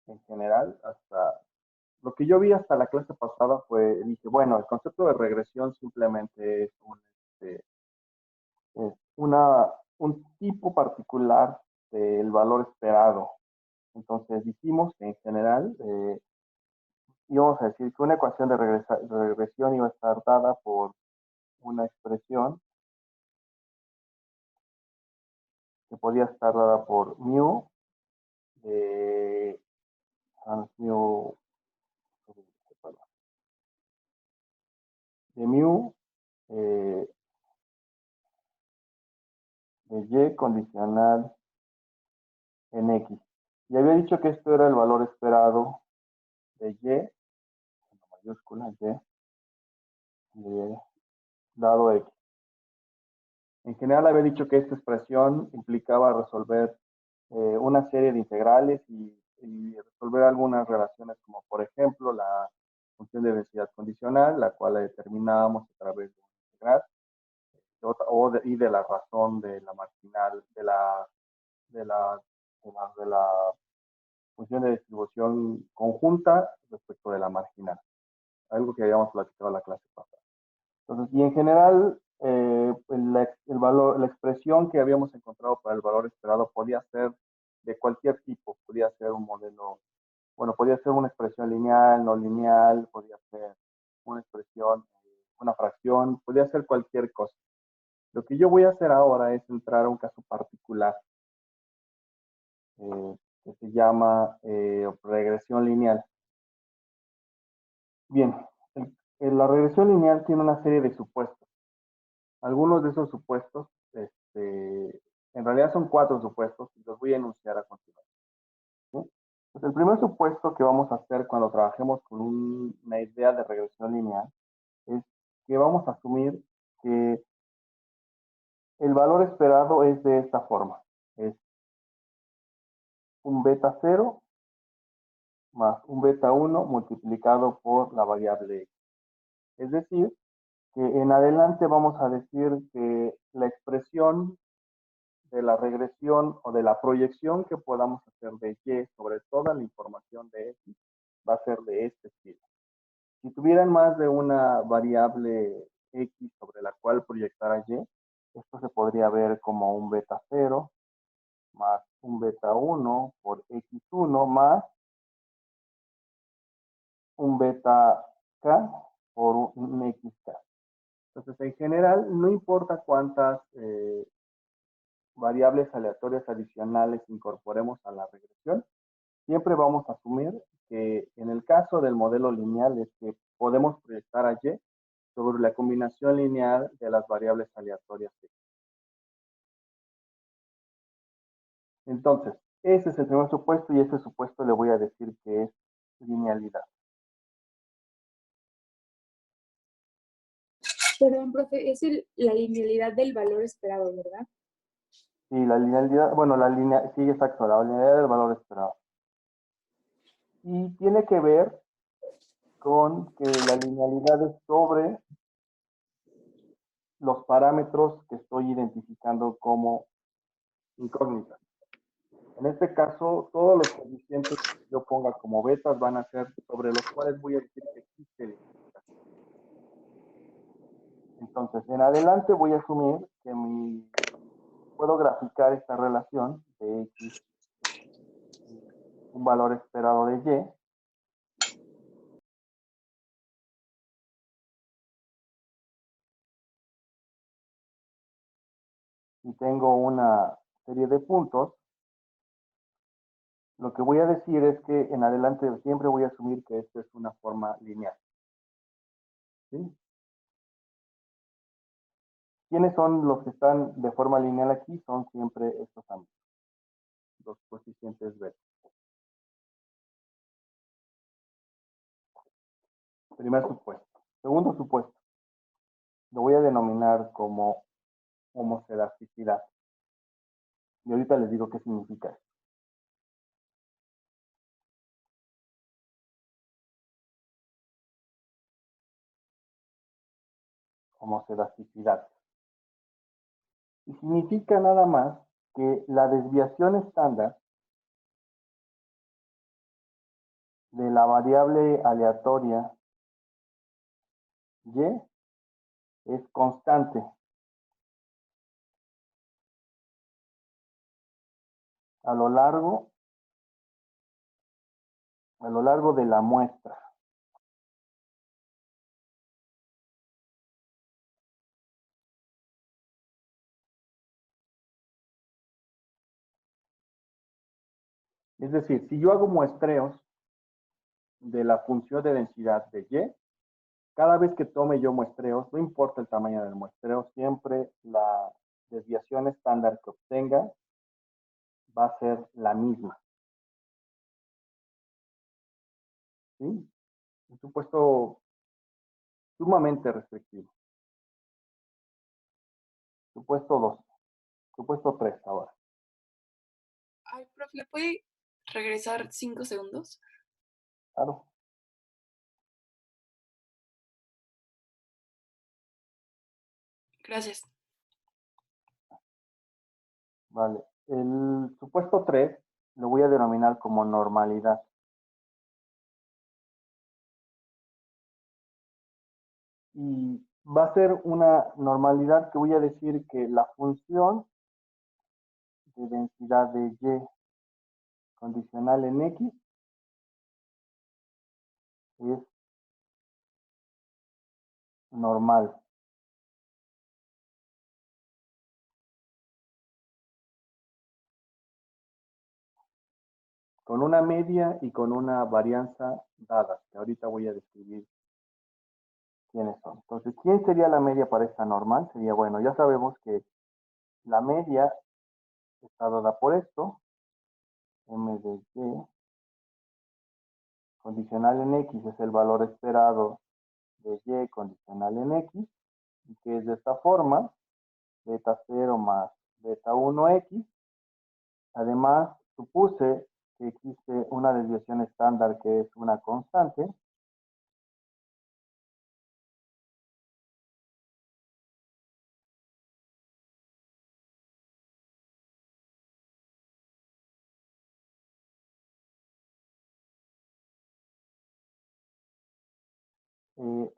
en general, hasta lo que yo vi hasta la clase pasada fue, dije, bueno, el concepto de regresión simplemente es es un tipo particular del valor esperado. Entonces dijimos que en general íbamos a decir que una ecuación de regresión iba a estar dada por una expresión que podía estar dada por mu de mu, de mu eh, de y condicional en x. Y había dicho que esto era el valor esperado de y, en mayúscula y, dado x. En general había dicho que esta expresión implicaba resolver una serie de integrales y resolver algunas relaciones como por ejemplo la función de densidad condicional, la cual la determinábamos a través de un integral, y de la razón de la marginal, de la, de la función de distribución conjunta respecto de la marginal, algo que habíamos platicado en la clase pasada. Entonces, y en general, la expresión que habíamos encontrado para el valor esperado podía ser de cualquier tipo, podía ser un modelo, bueno, podía ser una expresión lineal, no lineal, podía ser una expresión, una fracción, podía ser cualquier cosa. Lo que yo voy a hacer ahora es entrar a un caso particular que se llama regresión lineal. Bien, la regresión lineal tiene una serie de supuestos. Algunos de esos supuestos, en realidad son 4 supuestos y los voy a enunciar a continuación. ¿Sí? Pues el primer supuesto que vamos a hacer cuando trabajemos con una idea de regresión lineal es que vamos a asumir que el valor esperado es de esta forma. Es un beta 0 más un beta 1 multiplicado por la variable x. Es decir, que en adelante vamos a decir que la expresión de la regresión o de la proyección que podamos hacer de y sobre toda la información de x va a ser de este estilo. Si tuvieran más de una variable x sobre la cual proyectar y, esto se podría ver como un beta 0 más un beta 1 por x1 más un beta k por un xk. Entonces, en general, no importa cuántas variables aleatorias adicionales incorporemos a la regresión, siempre vamos a asumir que en el caso del modelo lineal es que podemos proyectar a y sobre la combinación lineal de las variables aleatorias. Entonces, ese es el primer supuesto y ese supuesto le voy a decir que es linealidad. Perdón, profe, es la linealidad del valor esperado, ¿verdad? Sí, la linealidad, bueno, sí, exacto, la linealidad del valor esperado. Y tiene que ver con que la linealidad es sobre los parámetros que estoy identificando como incógnitas. En este caso, todos los coeficientes que yo ponga como betas van a ser sobre los cuales voy a decir que existe el identificación. Entonces, en adelante voy a asumir que puedo graficar esta relación de x, un valor esperado de y, y tengo una serie de puntos. Lo que voy a decir es que en adelante siempre voy a asumir que esto es una forma lineal. ¿Sí? ¿Quiénes son los que están de forma lineal aquí? Son siempre estos ámbitos, los coeficientes beta. Primer supuesto. Segundo supuesto. Lo voy a denominar como homoscedasticidad. Y ahorita les digo qué significa esto. Homoscedasticidad. Y significa nada más que la desviación estándar de la variable aleatoria y es constante a lo largo de la muestra. Es decir, si yo hago muestreos de la función de densidad de y, cada vez que tome yo muestreos, no importa el tamaño del muestreo, siempre la desviación estándar que obtenga va a ser la misma. ¿Sí? Un supuesto sumamente restrictivo. Supuesto 2. Supuesto 3 ahora. Ay, profe, ¿le puede regresar 5 segundos? Claro. Gracias. Vale. El supuesto 3 lo voy a denominar como normalidad. Y va a ser una normalidad que voy a decir que la función de densidad de y condicional en x es normal. Con una media y con una varianza dada, que ahorita voy a describir quiénes son. Entonces, ¿quién sería la media para esta normal? Sería, bueno, ya sabemos que la media está dada por esto, m de y condicional en x es el valor esperado de y condicional en x, y que es de esta forma, beta 0 más beta 1x. Además, supuse que existe una desviación estándar que es una constante.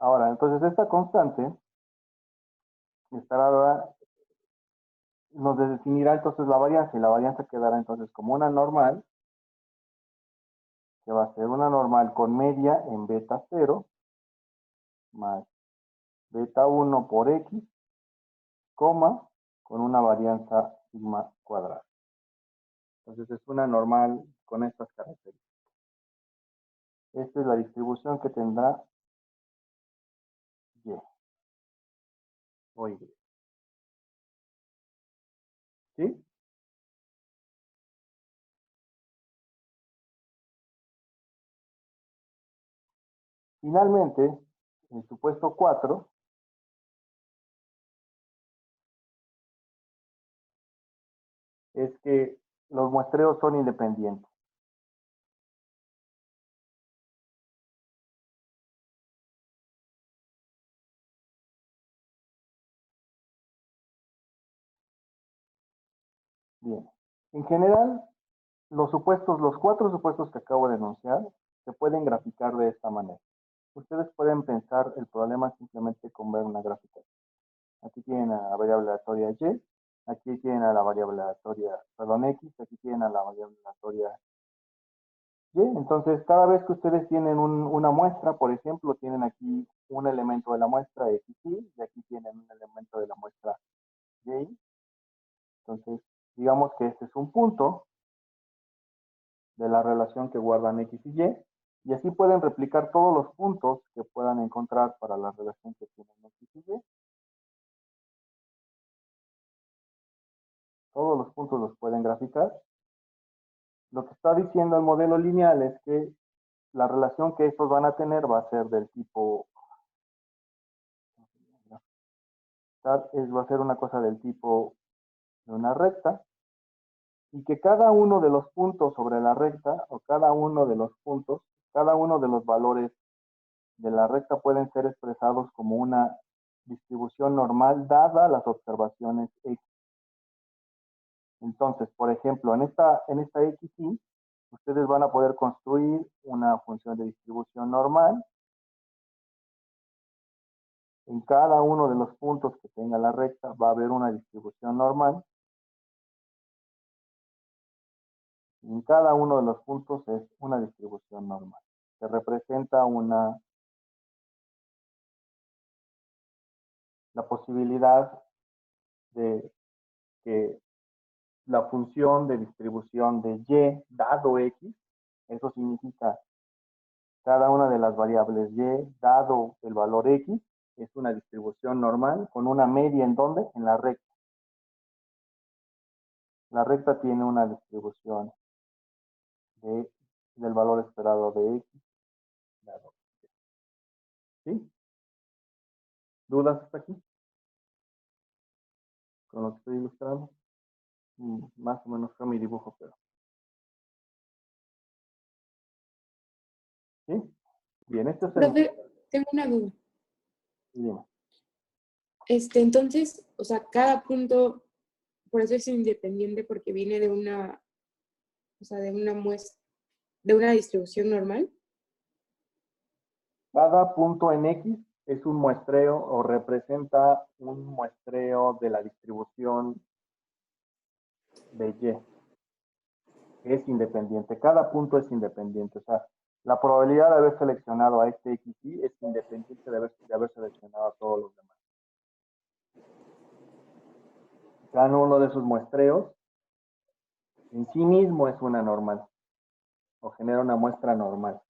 Ahora, entonces esta constante estará dada, nos definirá entonces la varianza, y la varianza quedará entonces como una normal, que va a ser una normal con media en beta 0 más beta 1 por x, coma, con una varianza sigma cuadrada. Entonces es una normal con estas características. Esta es la distribución que tendrá y o y. ¿Sí? Finalmente, el supuesto 4 es que los muestreos son independientes. Bien. En general, los cuatro supuestos que acabo de enunciar, se pueden graficar de esta manera. Ustedes pueden pensar el problema simplemente con ver una gráfica. Aquí tienen a la variable aleatoria y, aquí tienen a la variable aleatoria, perdón, x, aquí tienen a la variable aleatoria y. Entonces, cada vez que ustedes tienen una muestra, por ejemplo, tienen aquí un elemento de la muestra x, y aquí tienen un elemento de la muestra y. Entonces, digamos que este es un punto de la relación que guardan x y así pueden replicar todos los puntos que puedan encontrar para la relación que tienen x y y. Todos los puntos los pueden graficar. Lo que está diciendo el modelo lineal es que la relación que estos van a tener va a ser del tipo, va a ser una cosa del tipo de una recta, y que cada uno de los puntos sobre la recta, o cada uno de los puntos, cada uno de los valores de la recta pueden ser expresados como una distribución normal dada las observaciones x. Entonces, por ejemplo, en esta XY, ustedes van a poder construir una función de distribución normal. En cada uno de los puntos que tenga la recta va a haber una distribución normal. Y en cada uno de los puntos es una distribución normal. Se representa la posibilidad de que la función de distribución de y dado x, eso significa cada una de las variables y dado el valor x, es una distribución normal con una media ¿en dónde? En la recta. La recta tiene una distribución del valor esperado de x dado. ¿Sí? ¿Dudas hasta aquí? Con lo que estoy ilustrando. Más o menos fue mi dibujo, pero. ¿Sí? Bien, este es el. Profe, tengo una duda. Dime. Entonces, o sea, cada punto, por eso es independiente porque viene de una, o sea, de una muestra, de una distribución normal. Cada punto en X es un muestreo o representa un muestreo de la distribución de Y. Es independiente. Cada punto es independiente. O sea, la probabilidad de haber seleccionado a este XY es independiente de haber seleccionado a todos los demás. Cada uno de esos muestreos en sí mismo es una normal o genera una muestra normal.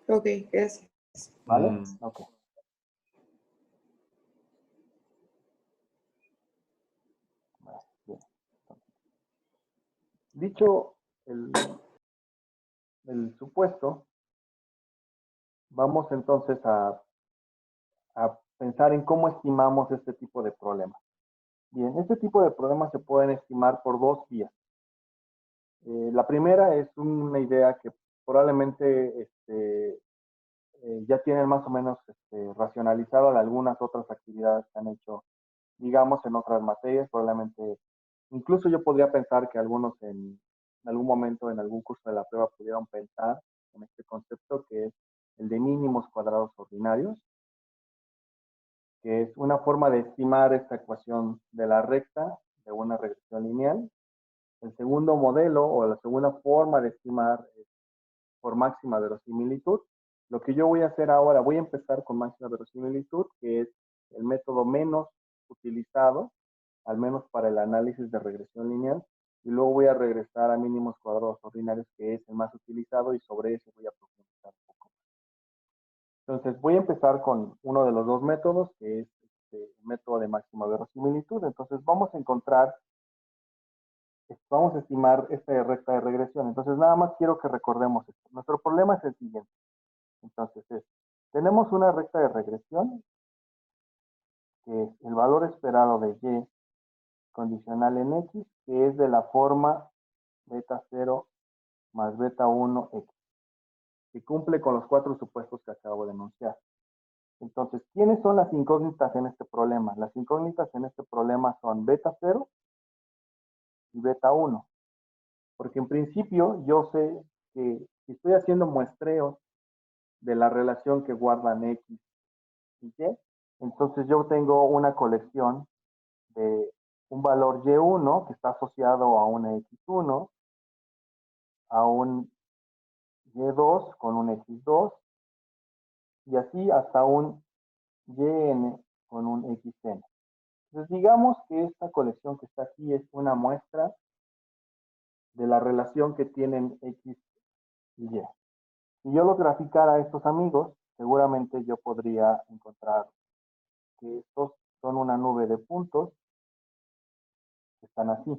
Ok, gracias. ¿Vale? Ok. Bien. Dicho el supuesto, vamos entonces a pensar en cómo estimamos este tipo de problemas. Bien, este tipo de problemas se pueden estimar por dos vías. La primera es una idea que probablemente ya tienen más o menos racionalizado algunas otras actividades que han hecho, digamos, en otras materias. Probablemente, incluso yo podría pensar que algunos en algún momento, en algún curso de la prueba, pudieron pensar en este concepto que es el de mínimos cuadrados ordinarios, que es una forma de estimar esta ecuación de la recta de una regresión lineal. El segundo modelo o la segunda forma de estimar es por máxima verosimilitud. Lo que yo voy a hacer ahora, voy a empezar con máxima verosimilitud, que es el método menos utilizado, al menos para el análisis de regresión lineal, y luego voy a regresar a mínimos cuadrados ordinarios, que es el más utilizado, y sobre ese voy a profundizar un poco. Entonces, voy a empezar con uno de los dos métodos, que es el método de máxima verosimilitud. Entonces, vamos a estimar esta recta de regresión. Entonces, nada más quiero que recordemos esto. Nuestro problema es el siguiente. Entonces, tenemos una recta de regresión, que es el valor esperado de y condicional en x, que es de la forma beta 0 más beta 1 x, que cumple con los cuatro supuestos que acabo de enunciar. Entonces, ¿quiénes son las incógnitas en este problema? Las incógnitas en este problema son beta 0 y beta 1. Porque en principio yo sé que si estoy haciendo muestreos de la relación que guardan X y Y, entonces yo tengo una colección de un valor Y1 que está asociado a una X1, a un Y2 con un X2, y así hasta un YN con un XN. Entonces digamos que esta colección que está aquí es una muestra de la relación que tienen X y Y. Si yo lo graficara a estos amigos, seguramente yo podría encontrar que estos son una nube de puntos que están así.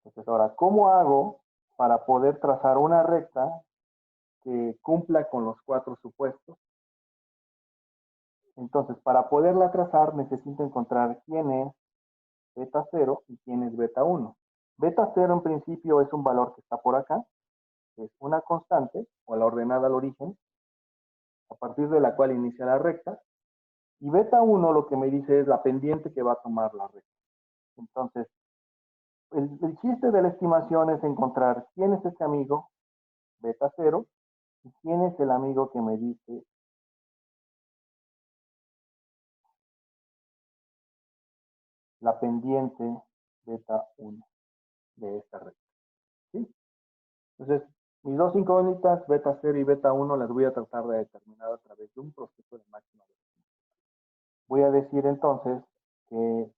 Entonces, ahora, ¿cómo hago para poder trazar una recta que cumpla con los cuatro supuestos? Entonces, para poderla trazar, necesito encontrar quién es beta 0 y quién es beta 1. Beta 0 en principio es un valor que está por acá, que es una constante, o la ordenada al origen, a partir de la cual inicia la recta. Y beta 1 lo que me dice es la pendiente que va a tomar la recta. Entonces, el chiste de la estimación es encontrar quién es ese amigo, beta 0, y quién es el amigo que me dice la pendiente beta 1 de esta recta. ¿Sí? Entonces, mis dos incógnitas, beta 0 y beta 1, las voy a tratar de determinar a través de un proceso de máxima verosimilitud. Voy a decir entonces que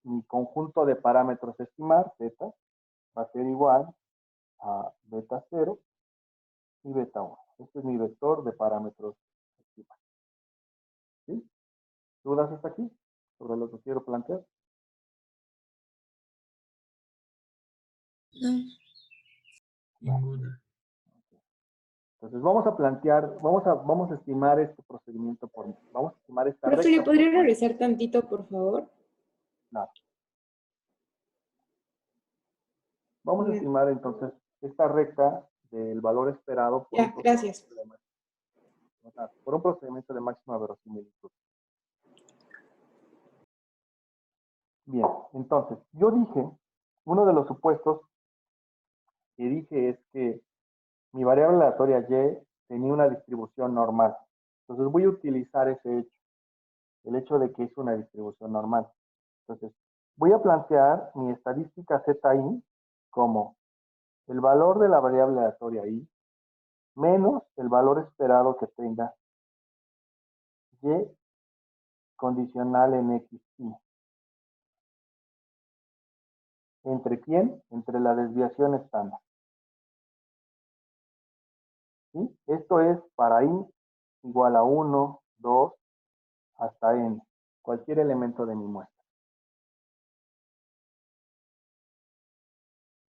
mi conjunto de parámetros a estimar, beta, va a ser igual a beta 0 y beta 1. Este es mi vector de parámetros a estimar. ¿Sí? ¿Dudas hasta aquí sobre lo que quiero plantear? No. Ninguna. Entonces vamos a plantear, vamos a estimar este procedimiento vamos a estimar esta Profe, ¿le recta. podría regresar tantito, por favor? Claro. Vamos a Bien. estimar entonces esta recta del valor esperado por Ya, gracias. por un procedimiento de máxima verosimilitud. Bien, entonces, yo dije, uno de los supuestos que dije es que mi variable aleatoria y tenía una distribución normal. Entonces voy a utilizar ese hecho, el hecho de que es una distribución normal. Entonces, voy a plantear mi estadística ZI como el valor de la variable aleatoria I menos el valor esperado que tenga Y condicional en XI. ¿Entre quién? Entre la desviación estándar. ¿Sí? Esto es para I igual a 1, 2, hasta N, cualquier elemento de mi muestra.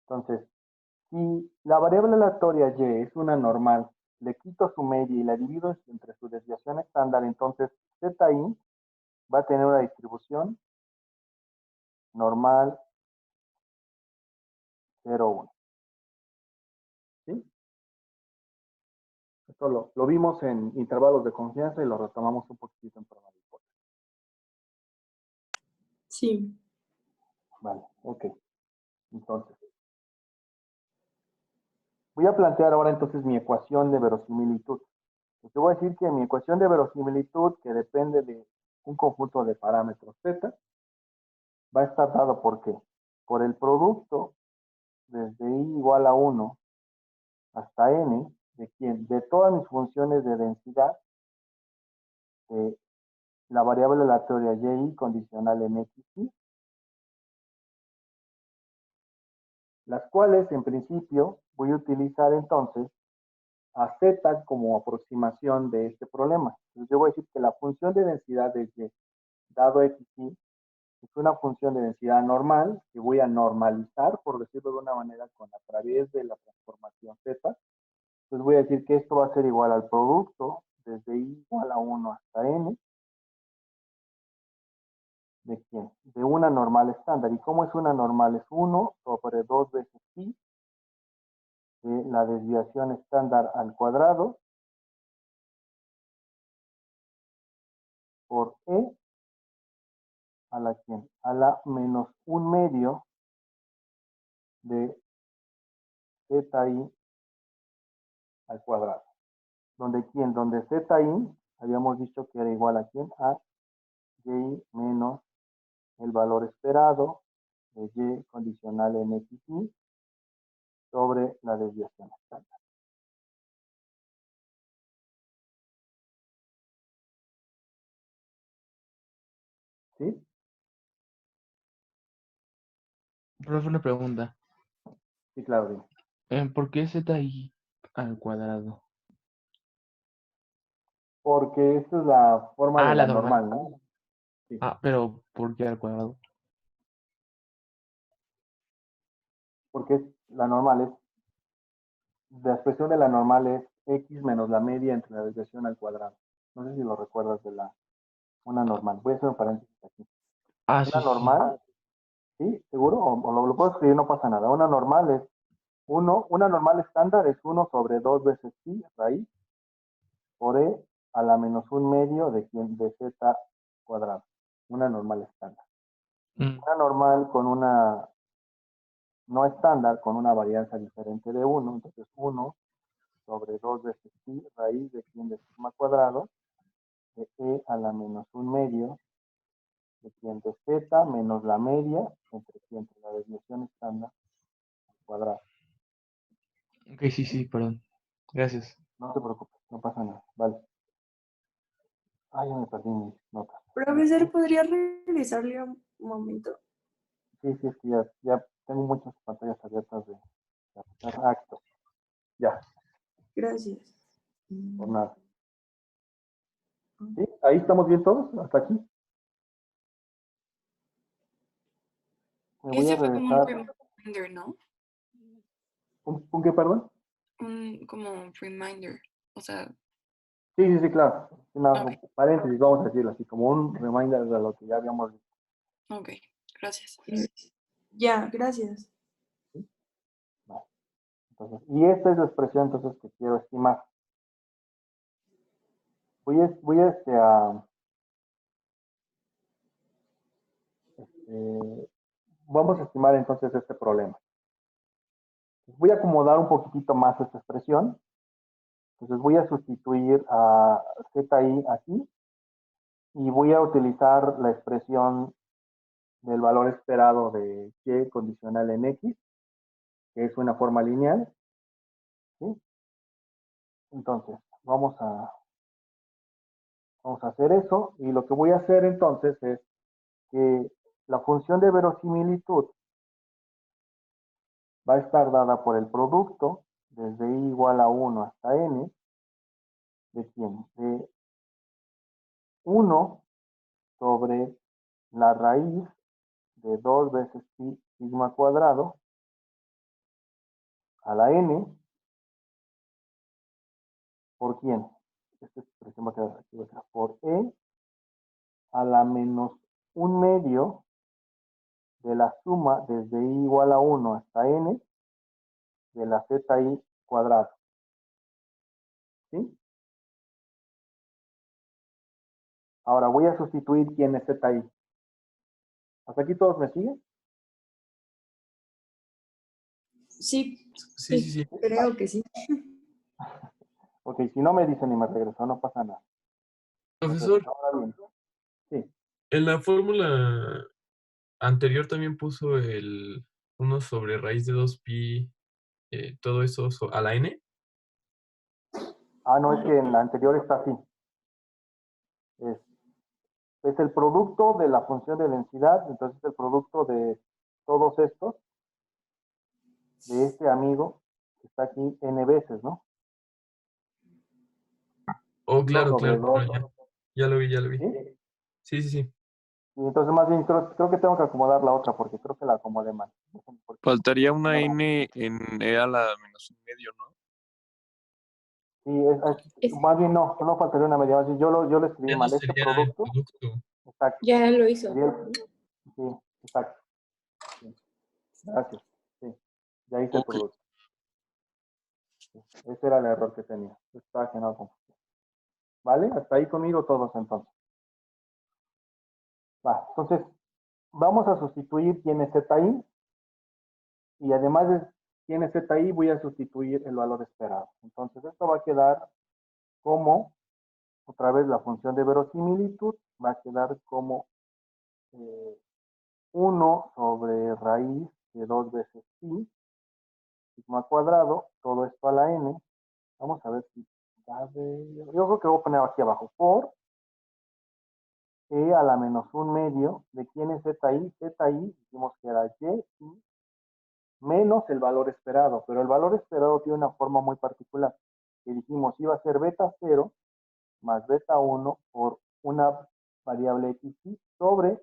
Entonces, si la variable aleatoria Y es una normal, le quito su media y la divido entre su desviación estándar, entonces ZI va a tener una distribución normal 0, 1. ¿Sí? Esto lo vimos en intervalos de confianza y lo retomamos un poquitito en prueba de hipótesis. Sí. Vale, ok. Entonces, voy a plantear ahora entonces mi ecuación de verosimilitud. Te voy a decir que mi ecuación de verosimilitud, que depende de un conjunto de parámetros z, va a estar dado por qué? Por el producto desde i igual a 1 hasta n, ¿de quién? De todas mis funciones de densidad, de la variable aleatoria y condicional en xy, las cuales en principio voy a utilizar entonces a z como aproximación de este problema. Entonces yo voy a decir que la función de densidad de y dado xy es una función de densidad normal que voy a normalizar, por decirlo de una manera, a través de la transformación z. Entonces voy a decir que esto va a ser igual al producto desde i igual a 1 hasta n. ¿De quién? De una normal estándar. ¿Y cómo es una normal? Es 1 sobre 2 veces pi de la desviación estándar al cuadrado por e a la quién? A la menos un medio de ZI al cuadrado. ¿Donde quién? Donde ZI habíamos dicho que era igual a quién? A y menos el valor esperado de y condicional en xy sobre la desviación estándar. ¿Sí? Profe, una pregunta. Sí, claro. ¿Por qué ZI al cuadrado? Porque esta es la forma de La la normal. normal, ¿no? Sí. Pero ¿por qué al cuadrado? Porque es la normal es, la expresión de la normal es x menos la media entre la desviación al cuadrado. No sé si lo recuerdas de una normal. Voy a hacer un paréntesis aquí. Sí, Una sí. normal, ¿sí? ¿Seguro? O lo puedo escribir, no pasa nada. Una normal es una normal estándar es 1 sobre 2 veces pi raíz por e a la menos un medio de z cuadrado. Una normal estándar. Una normal con una no estándar con una varianza diferente de 1. Entonces 1 sobre 2 veces pi raíz de 100 de sigma cuadrado de e a la menos 1/2 de 100 de z menos la media entre la desviación estándar al cuadrado. Ok, sí, perdón. Gracias. No te preocupes, no pasa nada. Vale. Ah, ya me perdí mis notas. Profesor, ¿podría regresarle un momento? Sí, es que ya tengo muchas pantallas abiertas de acto. Ya, Gracias. por nada. ¿Sí? ¿Ahí estamos bien todos? ¿Hasta aquí? Me voy a Ese fue como un regresar. reminder, ¿no? ¿Un qué, perdón? Como un reminder. O sea, Sí, claro. Una ok, paréntesis, vamos a decirlo así, como un reminder de lo que ya habíamos visto. ok, gracias. Ya, gracias. ¿Sí? Vale. Entonces, y esta es la expresión entonces que quiero estimar. Vamos a estimar entonces este problema. Voy a acomodar un poquitito más esta expresión. Entonces voy a sustituir a ZI aquí y voy a utilizar la expresión del valor esperado de Y condicional en X, que es una forma lineal. ¿Sí? Entonces, vamos a hacer eso y lo que voy a hacer entonces es que la función de verosimilitud va a estar dada por el producto desde i igual a 1 hasta n de quién? De 1 sobre la raíz de 2 veces pi sigma cuadrado a la n, ¿por quién? Esta expresión va a quedar aquí, por e a la menos 1/2 de la suma desde i igual a 1 hasta n de la ZI cuadrado. ¿Sí? Ahora voy a sustituir quién es ZI. ¿Hasta aquí todos me siguen? Sí, Sí. creo que sí. Ok, si no me dicen y me regreso, no pasa nada. Entonces, Profesor, ahora bien. Sí. en la fórmula anterior también puso el 1 sobre raíz de 2pi, todo eso a la n. Ah, no, es que en la anterior está así. Es, es el producto de la función de densidad, entonces el producto de todos estos, de este amigo, que está aquí n veces, ¿no? Oh, 1 claro, sobre claro, 2. ya lo vi, ya lo vi. ¿Sí? Sí. Y entonces más bien creo que tengo que acomodar la otra porque creo que la acomodé mal. Faltaría una n en e a la menos 1/2, ¿no? Sí, más bien no faltaría una media. Más bien, yo lo escribí Ya no mal. Este sería el producto, producto. exacto. Ya lo hizo. Sería sí, exacto. Sí, gracias. Sí, ya hice el Ok. producto. Sí, ese era el error que tenía. Estaba generando confusión. ¿Vale? Hasta ahí conmigo todos entonces. Va, entonces, vamos a sustituir quién es ZI y además de quién es ZI voy a sustituir el valor esperado. Entonces, esto va a quedar como, otra vez la función de verosimilitud, va a quedar como 1 sobre raíz de 2 veces pi, sigma cuadrado, todo esto a la n. Vamos a ver si cabe. Yo creo que voy a poner aquí abajo, por e a la menos 1/2 de quién es ZI. ZI dijimos que era y menos el valor esperado, pero el valor esperado tiene una forma muy particular, que dijimos iba a ser beta 0 más beta 1 por una variable x sobre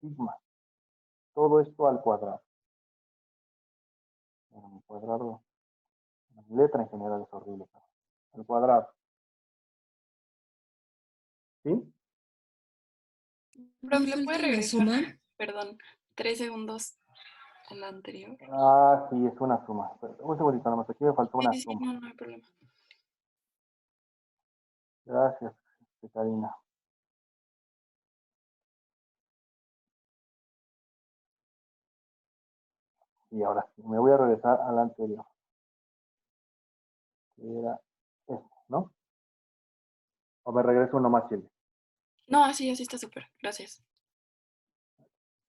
sigma. Todo esto al cuadrado. Bueno, mi cuadrado, mi letra en general es horrible, pero al cuadrado. ¿Sí? Profe, ¿le puede regresar? Perdón, 3 segundos a la anterior. Ah, sí, es una suma. Un segundito nomás, aquí me faltó una Sí, suma. no hay problema. Gracias, Karina. Y ahora sí, me voy a regresar al anterior. Que era este, ¿no? O me regreso uno más, Silvia. No, así está súper. Gracias.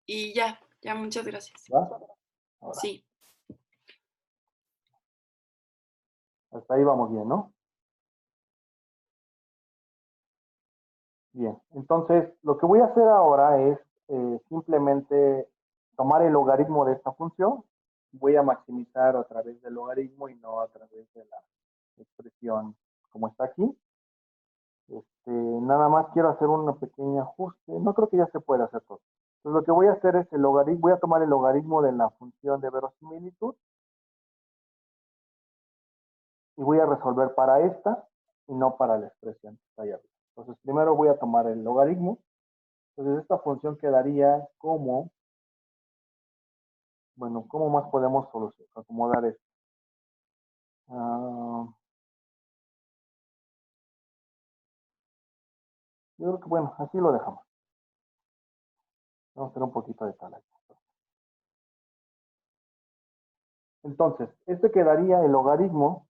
Y ya, muchas gracias. ¿Va? Ahora, Sí. hasta ahí vamos bien, ¿no? Bien, entonces lo que voy a hacer ahora es simplemente tomar el logaritmo de esta función. Voy a maximizar a través del logaritmo y no a través de la expresión como está aquí. Nada más quiero hacer un pequeño ajuste. No creo que ya se pueda hacer todo. Entonces lo que voy a hacer es el logaritmo, voy a tomar el logaritmo de la función de verosimilitud y voy a resolver para esta y no para la expresión que está ahí arriba. Entonces primero voy a tomar el logaritmo. Entonces esta función quedaría como, bueno, ¿cómo más podemos acomodar esto? Yo creo que, bueno, así lo dejamos. Vamos a hacer un poquito de tal. Entonces, este quedaría el logaritmo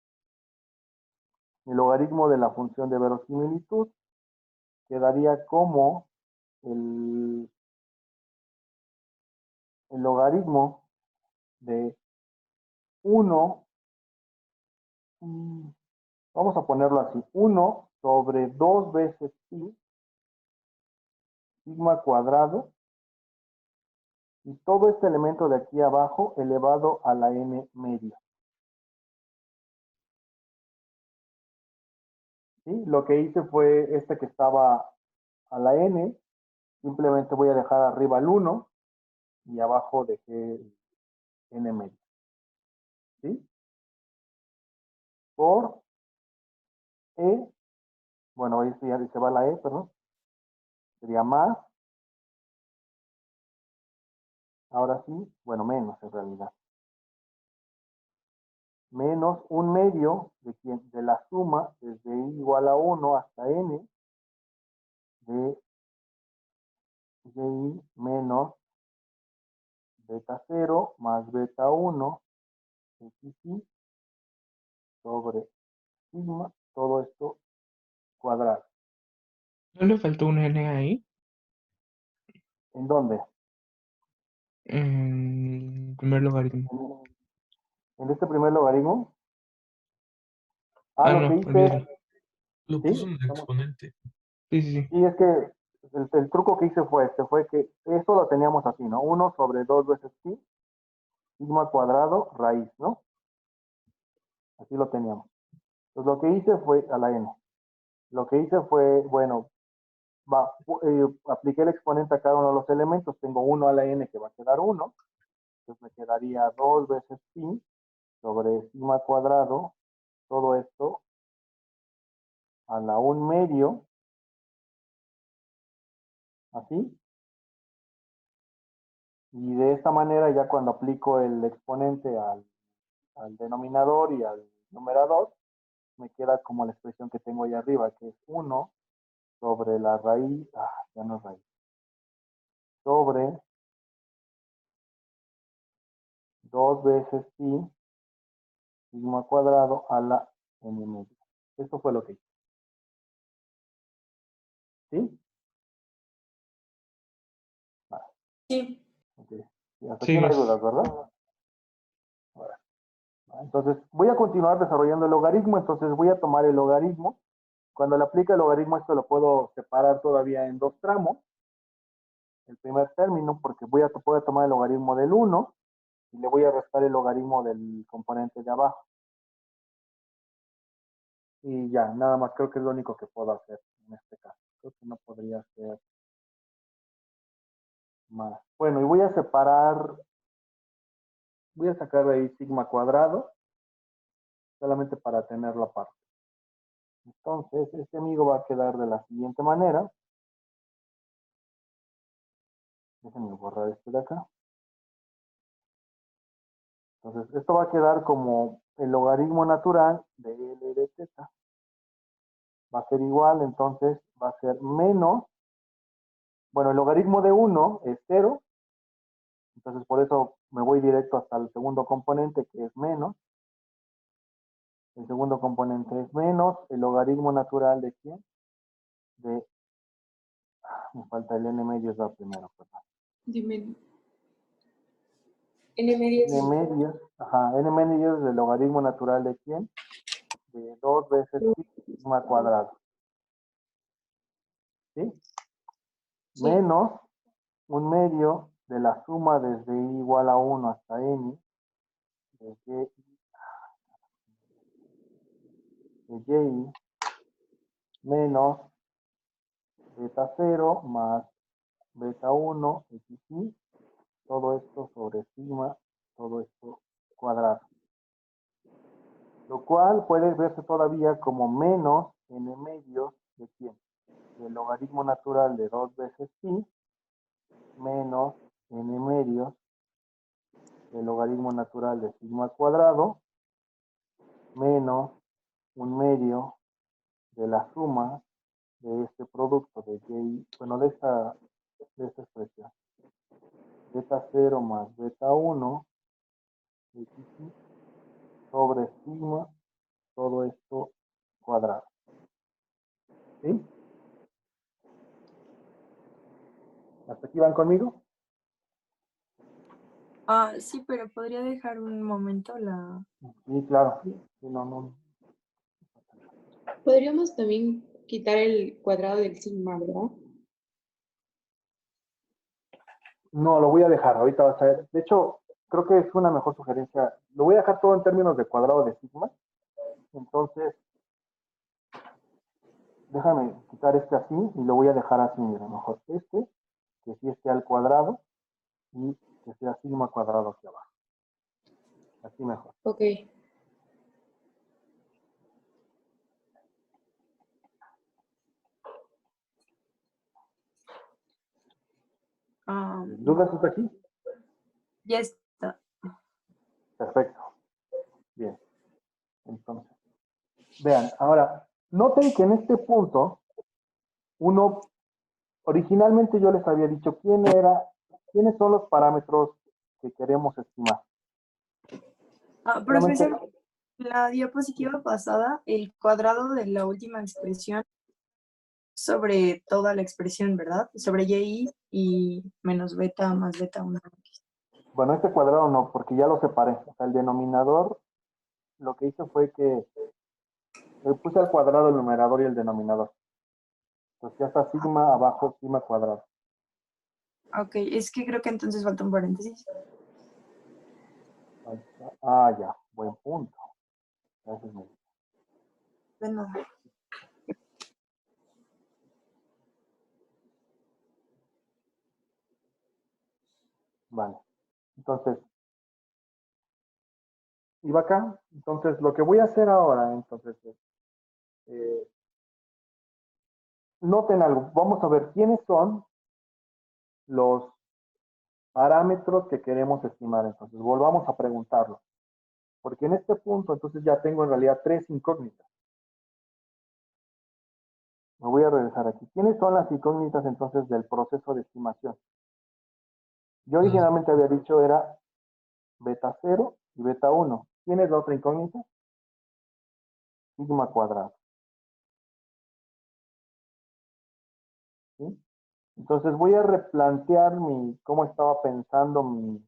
de la función de verosimilitud, quedaría como el logaritmo de 1, vamos a ponerlo así, 1 sobre 2 veces pi, sigma cuadrado, y todo este elemento de aquí abajo elevado a la n media. ¿Sí? Lo que hice fue este que estaba a la n, simplemente voy a dejar arriba el 1 y abajo dejé n media. ¿Sí? Por e, bueno, ahí ya se va la e, perdón, sería más, ahora sí, bueno, menos en realidad. Menos un medio de la suma desde i igual a 1 hasta n de i menos beta 0 más beta 1 xi sobre sigma, todo esto cuadrado. ¿No le faltó una N ahí? ¿En dónde? En el primer logaritmo. En este primer logaritmo. Ah, Lo que no, olvídalo. hice, Lo ¿sí? puso en el exponente. Sí, sí, sí. Y es que el truco que hice fue fue que esto lo teníamos así, ¿no? 1 sobre 2 veces pi, sigma cuadrado, raíz, ¿no? Así lo teníamos. Entonces lo que hice fue a la n. Lo que hice fue, bueno, apliqué el exponente a cada uno de los elementos. Tengo 1 a la n que va a quedar 1. Entonces me quedaría 2 veces pi sobre sigma cuadrado, todo esto a la 1 medio, así. Y de esta manera ya cuando aplico el exponente al denominador y al numerador, me queda como la expresión que tengo ahí arriba, que es 1 sobre la raíz, ya no es raíz, sobre 2 veces pi sigma cuadrado a la n media. Esto fue lo que hice. ¿Sí? Vale. Sí. Okay. Y hasta Sí, aquí no hay vas. dudas, ¿verdad? Ahora, entonces, voy a continuar desarrollando el logaritmo. Entonces, voy a tomar el logaritmo. Cuando le aplique el logaritmo, esto lo puedo separar todavía en 2 tramos. El primer término, porque voy a tomar el logaritmo del 1 y le voy a restar el logaritmo del componente de abajo. Y ya, nada más, creo que es lo único que puedo hacer en este caso. Creo que no podría hacer más. Bueno, y voy a separar, voy a sacar de ahí sigma cuadrado, solamente para tener la parte. Entonces, este amigo va a quedar de la siguiente manera. Déjenme borrar este de acá. Entonces, esto va a quedar como el logaritmo natural de L de teta. Va a ser igual, entonces va a ser menos, bueno, el logaritmo de 1 es 0, entonces por eso me voy directo hasta el segundo componente, que es menos. El segundo componente es menos el logaritmo natural de quién? Me falta el n medio, es la primera, perdón. Dime. N medios. N medios del logaritmo natural de quién? De 2 veces sigma cuadrado. ¿Sí? Sí. Menos un medio de la suma desde i igual a 1 hasta n de y menos beta 0 más beta 1 xy, todo esto sobre sigma, todo esto cuadrado. Lo cual puede verse todavía como menos n medios de quién? Del logaritmo natural de 2 veces pi menos n medios del logaritmo natural de sigma cuadrado menos un medio de la suma de este producto de y, bueno, de esta expresión. Beta 0 más beta 1 xy sobre sigma, todo esto cuadrado. ¿Sí? ¿Hasta aquí van conmigo? Sí, pero podría dejar un momento la... Sí, claro. Sí, no. Podríamos también quitar el cuadrado del sigma, ¿verdad? No, lo voy a dejar. Ahorita vas a ver. De hecho, creo que es una mejor sugerencia. Lo voy a dejar todo en términos de cuadrado de sigma. Entonces, déjame quitar este así y lo voy a dejar así. Mira, mejor este, que sí esté al cuadrado y que sea sigma cuadrado aquí abajo. Así mejor. Ok. ¿Dudas hasta aquí? Ya está. Perfecto. Bien. Entonces, vean, ahora, noten que en este punto, originalmente yo les había dicho quiénes son los parámetros que queremos estimar. Profesor, la diapositiva pasada, el cuadrado de la última expresión sobre toda la expresión, ¿verdad? Sobre y menos beta más beta 1. Bueno, este cuadrado no, porque ya lo separé. O sea, el denominador, lo que hice fue que le puse al cuadrado el numerador y el denominador. Entonces ya está sigma abajo, sigma cuadrado. Ok, es que creo que entonces falta un paréntesis. Ya, buen punto. Gracias, Miguel. De nada. Vale. Entonces, iba acá. Entonces, lo que voy a hacer ahora, entonces, noten algo. Vamos a ver quiénes son los parámetros que queremos estimar. Entonces, volvamos a preguntarlo. Porque en este punto, entonces, ya tengo en realidad 3 incógnitas. Me voy a regresar aquí. ¿Quiénes son las incógnitas, entonces, del proceso de estimación? Yo originalmente había dicho era beta 0 y beta 1. ¿Quién es la otra incógnita? Sigma cuadrado. ¿Sí? Entonces voy a replantear cómo estaba pensando mi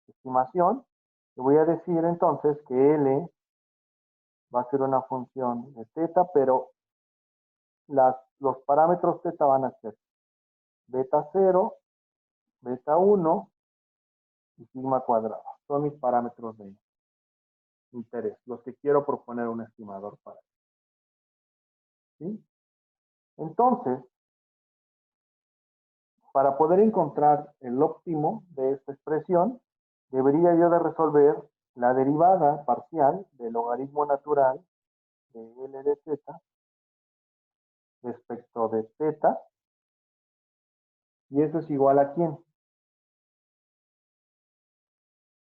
estimación. Le voy a decir entonces que L va a ser una función de θ, pero los parámetros θ van a ser beta 0, beta 1 y sigma cuadrado. Son mis parámetros de interés, los que quiero proponer un estimador para. ¿Sí? Entonces, para poder encontrar el óptimo de esta expresión, debería yo de resolver la derivada parcial del logaritmo natural de L de θ respecto de θ, y eso es igual a ¿quién?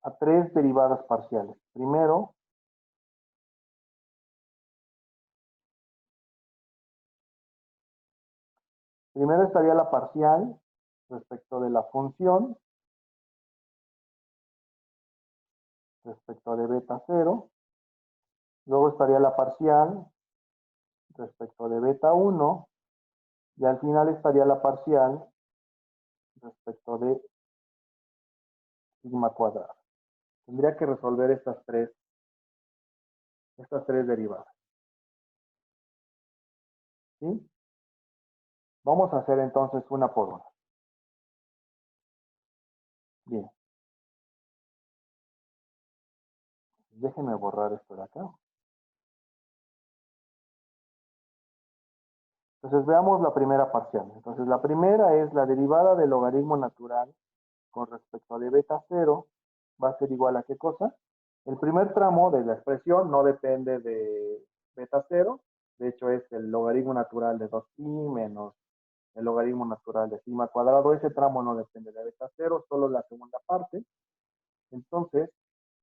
A 3 derivadas parciales. Primero estaría la parcial respecto de la función respecto de beta 0. Luego estaría la parcial respecto de beta 1. Y al final estaría la parcial respecto de sigma cuadrado. Tendría que resolver estas tres derivadas. ¿Sí? Vamos a hacer entonces una por una. Bien. Déjenme borrar esto de acá. Entonces veamos la primera parcial. Entonces la primera es la derivada del logaritmo natural con respecto a de beta 0 va a ser igual a ¿qué cosa? El primer tramo de la expresión no depende de beta 0. De hecho es el logaritmo natural de 2pi menos el logaritmo natural de sigma cuadrado. Ese tramo no depende de beta 0, solo la segunda parte. Entonces,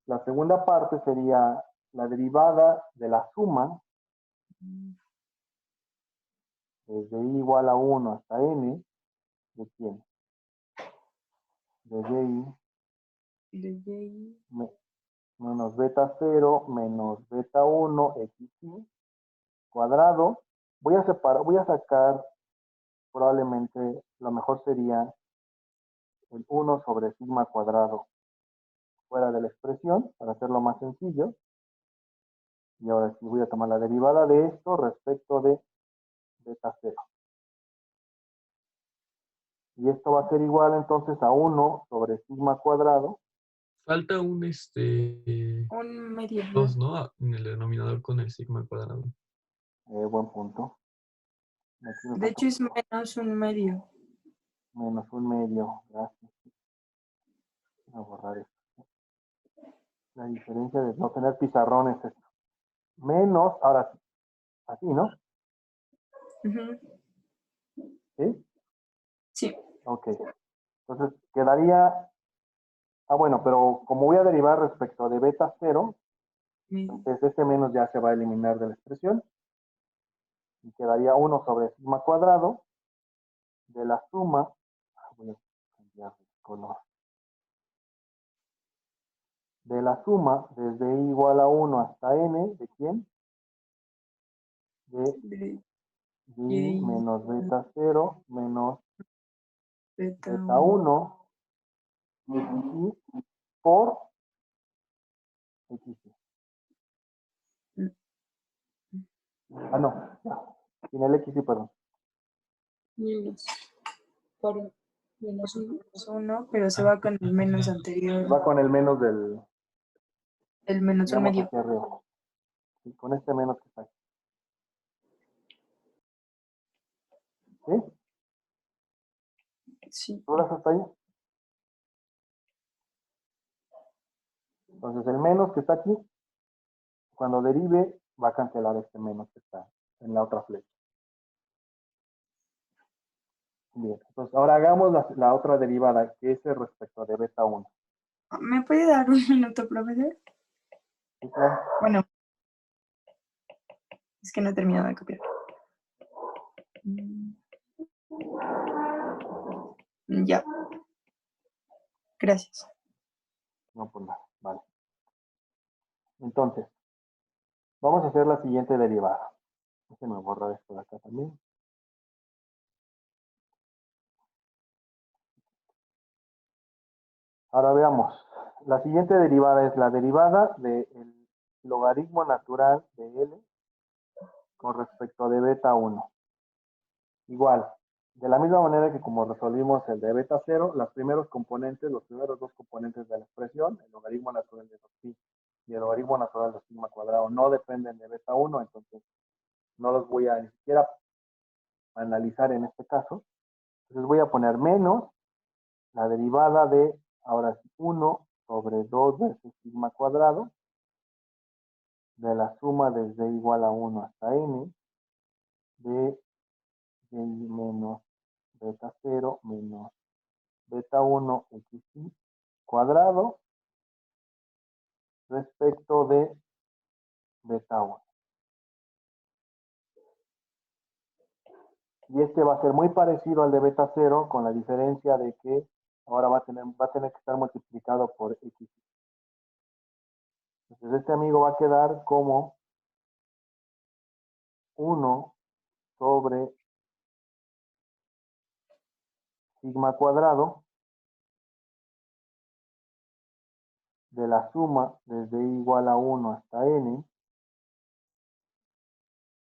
la segunda parte sería la derivada de la suma desde i igual a 1 hasta n, ¿de quién? De y menos beta 0 menos beta 1 xi cuadrado. Voy a sacar probablemente, lo mejor sería el 1 sobre sigma cuadrado fuera de la expresión para hacerlo más sencillo. Y ahora sí voy a tomar la derivada de esto respecto de beta 0. Y esto va a ser igual entonces a 1 sobre sigma cuadrado. Falta un Un medio. 2, ¿no? En el denominador con el sigma cuadrado. Buen punto. Aquí me De falta hecho es menos un medio. menos un medio. Gracias. Voy a borrar esto. La diferencia de no tener pizarrón es esto. Menos, ahora sí. Así, ¿no? Ujú. ¿Sí? Sí. Ok. Entonces quedaría... Ah, bueno, pero como voy a derivar respecto de beta 0, entonces este menos ya se va a eliminar de la expresión. Y quedaría 1 sobre sigma cuadrado de la suma. Voy a cambiar de color. De la suma desde i igual a 1 hasta n, ¿de quién? De i menos beta 0 menos beta 1 xi por xi. Ah, no, ya. Sin el xi, perdón. Menos. Por menos 1. Menos 1, pero se va con el menos anterior. Va con el menos del, El menos un digamos, medio. hacia arriba. Sí, con este menos que está aquí. ¿Sí? Sí. ¿Dudas hasta ahí? Entonces el menos que está aquí, cuando derive, va a cancelar este menos que está en la otra flecha. Bien, entonces ahora hagamos la otra derivada, que es respecto de beta 1. ¿Me puede dar un minuto, profesor? ¿Sí, claro? Bueno, es que no he terminado de copiar. Ya. Gracias. No, pues nada, vale. Entonces, vamos a hacer la siguiente derivada. Déjenme borrar esto de acá también. Ahora veamos. La siguiente derivada es la derivada del logaritmo natural de L con respecto de beta 1. Igual, de la misma manera que como resolvimos el de beta 0, los primeros dos componentes de la expresión, el logaritmo natural de 2pi y el logaritmo natural de sigma cuadrado, no dependen de beta 1, entonces no los voy a ni siquiera analizar en este caso. Entonces voy a poner menos la derivada de, ahora sí, 1 sobre 2 veces sigma cuadrado de la suma desde igual a 1 hasta n de y menos beta 0 menos beta 1 xi cuadrado respecto de beta 1. Y este va a ser muy parecido al de beta 0 con la diferencia de que ahora va a tener que estar multiplicado por xi. Entonces este amigo va a quedar como 1 sobre sigma cuadrado de la suma desde i igual a 1 hasta n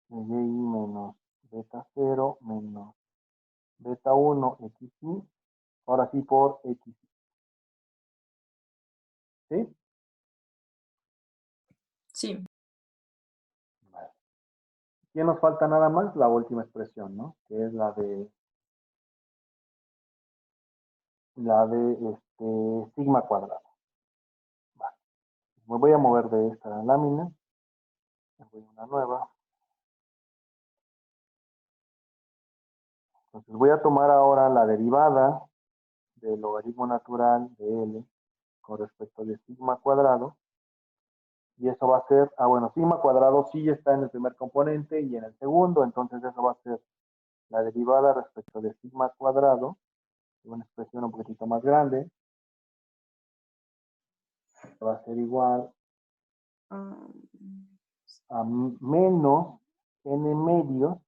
de y menos beta 0 menos beta 1 xi, ahora sí por x. ¿Sí? Sí. Vale. Aquí nos falta nada más la última expresión, ¿no? Que es la de sigma cuadrado. Vale. Me voy a mover de esta lámina. Me voy a una nueva. Entonces voy a tomar ahora la derivada del logaritmo natural de L con respecto de sigma cuadrado. Y eso va a ser, bueno, sigma cuadrado sí está en el primer componente y en el segundo, entonces eso va a ser la derivada respecto de sigma cuadrado, una expresión un poquitito más grande, va a ser igual Ah, a menos n medios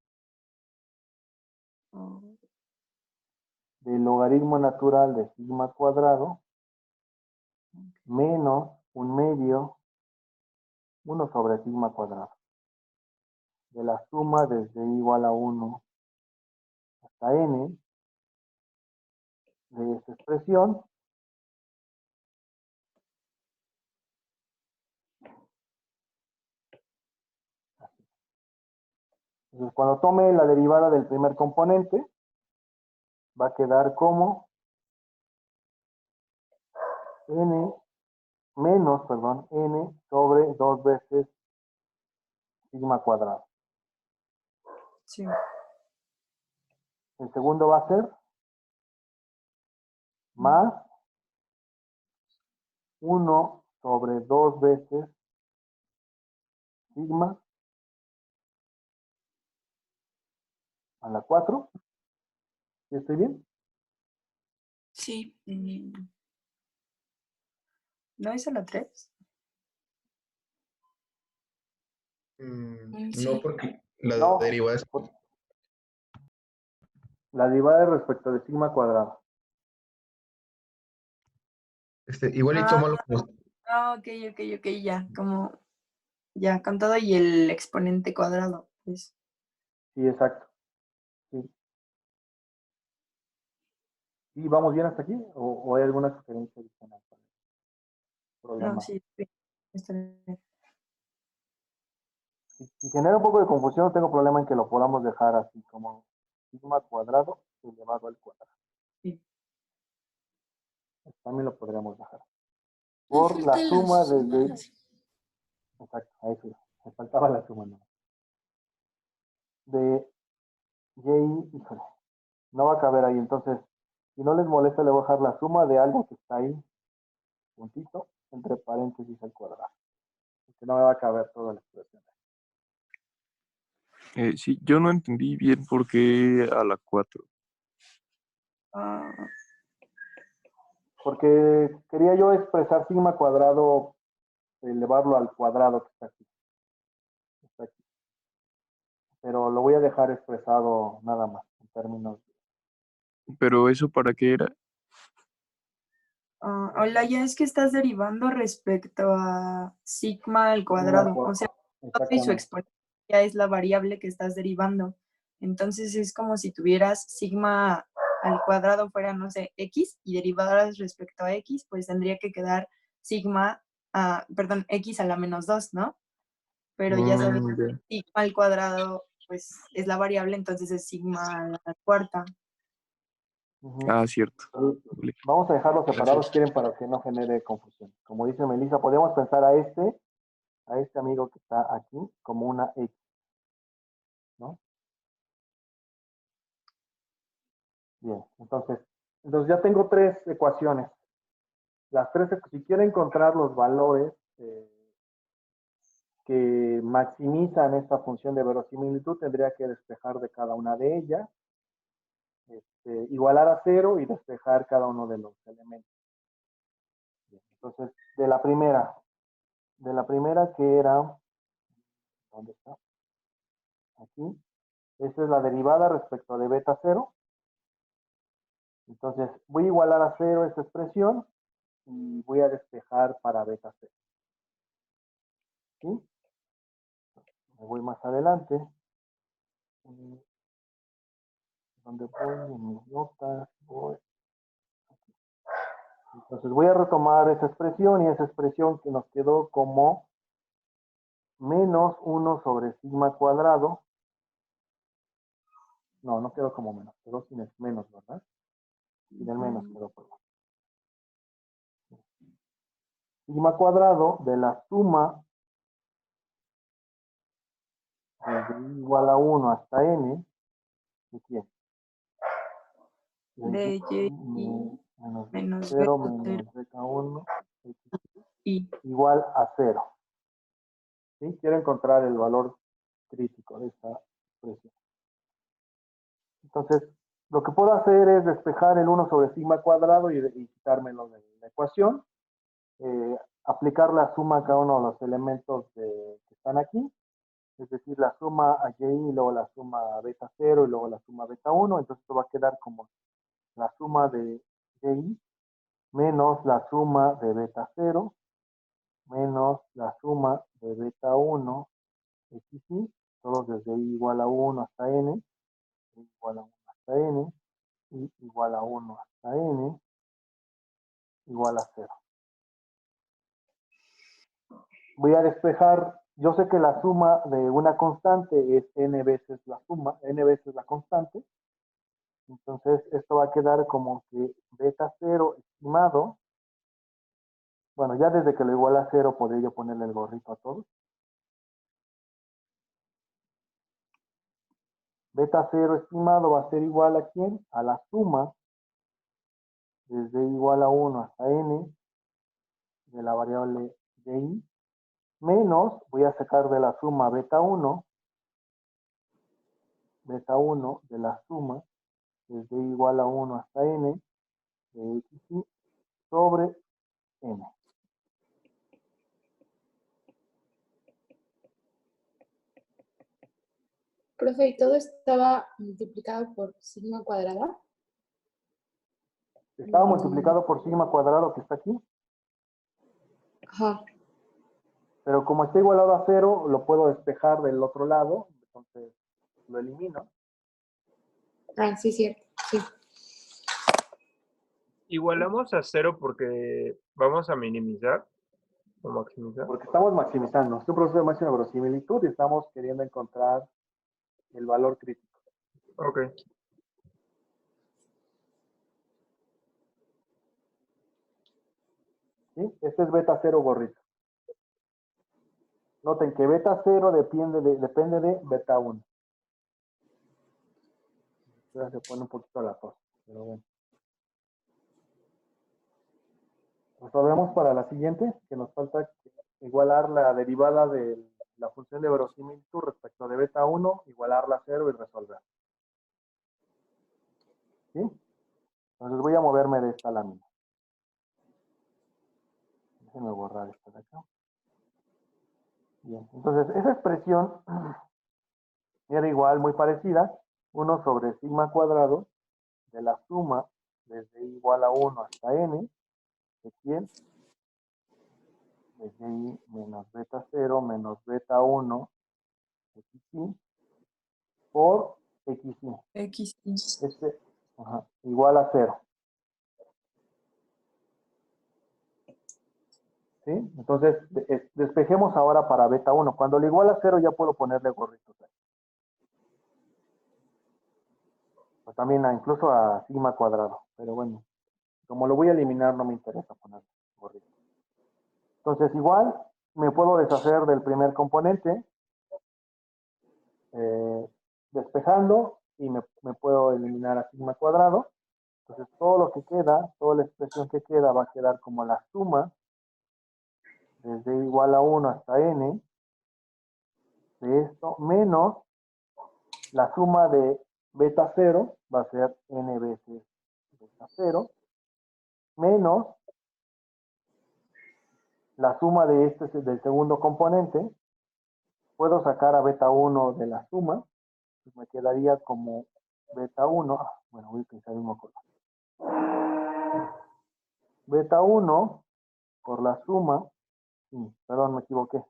oh, del logaritmo natural de sigma cuadrado menos un medio 1 sobre sigma cuadrado de la suma desde i igual a 1 hasta n de esta expresión Entonces, cuando tome la derivada del primer componente, va a quedar como n menos, perdón, n sobre 2 veces sigma cuadrado. sí. El segundo va a ser más 1 sobre 2 veces sigma a la 4. ¿Sí estoy bien? Sí. ¿No es a la 3? Mm, No, sí. porque la No, derivada es... la derivada es respecto de sigma cuadrado. igual y Ah, tómalo como... ok, ya, como, ya, con todo y el exponente cuadrado, pues. Sí, exacto. Sí. ¿Y vamos bien hasta aquí? ¿O hay alguna sugerencia adicional para el No, problema? sí, está bien. Si genera un poco de confusión, no tengo problema en que lo podamos dejar así como sigma cuadrado elevado al cuadrado. Sí. También lo podríamos dejar. Me Por la falta la suma suma. desde... Exacto, a eso. Me faltaba la suma, ¿no? De y, híjole, no va a caber ahí. Entonces, si no les molesta, le voy a dejar la suma de algo que está ahí, puntito, entre paréntesis al cuadrado. Porque no me va a caber toda la expresión. Sí, yo no entendí bien por qué a la 4. Ah, Porque quería yo expresar sigma cuadrado, elevarlo al cuadrado que está aquí. Está aquí. Pero lo voy a dejar expresado nada más, en términos. Pero eso para qué era. hola, ya es que estás derivando respecto a sigma al Sigma cuadrado, o sea, todo y su exactamente. exponente ya es la variable que estás derivando. Entonces es como si tuvieras sigma al cuadrado fuera, no sé, x, y derivadas respecto a x, pues tendría que quedar sigma, perdón, x a la menos 2, ¿no? Pero ya sabes, Ya. sigma al cuadrado, pues es la variable, entonces es sigma a la cuarta. Ujú. Cierto. Vale. Vamos a dejarlos separados, Gracias. quieren, para que no genere confusión. Como dice Melissa, podemos pensar a este amigo que está aquí como una X, ¿no? Bien, entonces ya tengo 3 ecuaciones. Las 3, si quiero encontrar los valores que maximizan esta función de verosimilitud, tendría que despejar de cada una de ellas, igualar a 0 y despejar cada uno de los elementos. Bien, entonces, de la primera, de la primera que era, ¿dónde está? Aquí. Esta es la derivada respecto de beta 0. Entonces, voy a igualar a 0 esta expresión y voy a despejar para beta 0. ¿Sí? Me voy más adelante. ¿Dónde voy? En mis notas. Voy. Entonces, voy a retomar esa expresión y esa expresión que nos quedó como menos 1 sobre sigma cuadrado. No, no quedó como menos, quedó sin el menos, ¿verdad? Sin el menos quedó, perdón. Sigma cuadrado de la suma desde i igual a 1 hasta n, ¿de quién? De y menos menos 0 beta menos beta 1 y igual a 0. ¿Sí? Quiero encontrar el valor crítico de esta expresión. Entonces, lo que puedo hacer es despejar el 1 sobre sigma cuadrado y quitármelo de la ecuación. Aplicar la suma a cada uno de los elementos que están aquí. Es decir, la suma a y, y luego la suma a beta 0 y luego la suma a beta 1. Entonces, esto va a quedar como la suma de y menos la suma de beta 0 menos la suma de beta 1 xy, todos desde i igual a 1 hasta n, i igual a 1 hasta n, i igual a 1 hasta n, igual a 0. Voy a despejar, yo sé que la suma de una constante es n veces la suma, n veces la constante, entonces esto va a quedar como que beta 0 estimado, bueno, ya desde que lo iguala a 0 podría yo ponerle el gorrito a todos. Beta 0 estimado va a ser igual a ¿quién? A la suma desde i igual a 1 hasta n de la variable de i, menos, voy a sacar de la suma beta 1 de la suma desde i igual a 1 hasta n de xy sobre n. Profe, ¿y todo estaba multiplicado por sigma cuadrada? Estaba multiplicado por sigma cuadrado que está aquí, Ajá. pero como está igualado a 0, lo puedo despejar del otro lado, entonces lo elimino. Ah, sí, cierto. Sí. Igualamos a 0 porque vamos a minimizar o maximizar. Porque estamos maximizando. Es un proceso de máxima verosimilitud y estamos queriendo encontrar el valor crítico. Ok. ¿Sí? Este es beta 0 gorrito. Noten que beta 0 depende de beta 1. Ya se pone un poquito la tos, pero bueno. Resolvemos para la siguiente, que nos falta igualar la derivada de la función de verosimilitud respecto de beta 1, igualarla a 0 y resolver. ¿Sí? Entonces voy a moverme de esta lámina. Déjenme borrar esta de acá. Bien, entonces esa expresión era igual, muy parecida, 1 sobre sigma cuadrado de la suma desde i igual a 1 hasta n, de quién, desde i menos beta 0 menos beta 1 xy por xy. xy. Igual a 0. ¿Sí? Entonces, despejemos ahora para beta 1. Cuando le iguala a 0 ya puedo ponerle gorritos ahí. O también incluso a sigma cuadrado. Pero bueno, como lo voy a eliminar no me interesa poner gorritos. Entonces, igual me puedo deshacer del primer componente despejando y me puedo eliminar a sigma cuadrado. Entonces, todo lo que queda, toda la expresión que queda va a quedar como la suma desde i igual a 1 hasta n de esto, menos la suma de beta 0, va a ser n veces beta 0, menos la suma de del segundo componente, puedo sacar a beta 1 de la suma, pues me quedaría como beta 1, bueno, voy a utilizar el mismo color. Beta 1 por la suma, perdón, me equivoqué.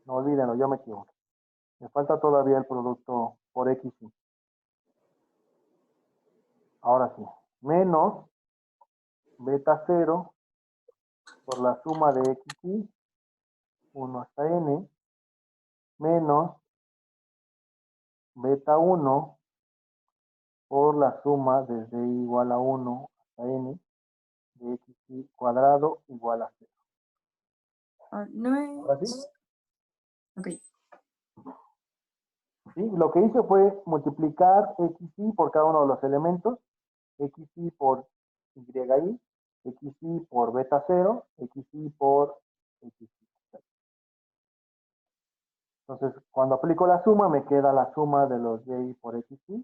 No olvídenlo, yo me equivoqué. Me falta todavía el producto por X. Ahora sí, menos beta 0 por la suma de X, 1 hasta N, menos beta 1 por la suma desde I igual a 1 hasta N de X cuadrado igual a 0. No ¿Ahora sí? es... Ok. Sí, lo que hice fue multiplicar XY por cada uno de los elementos, XY por YI, XY por beta 0, XY por XY. Entonces, cuando aplico la suma, me queda la suma de los Y por XY,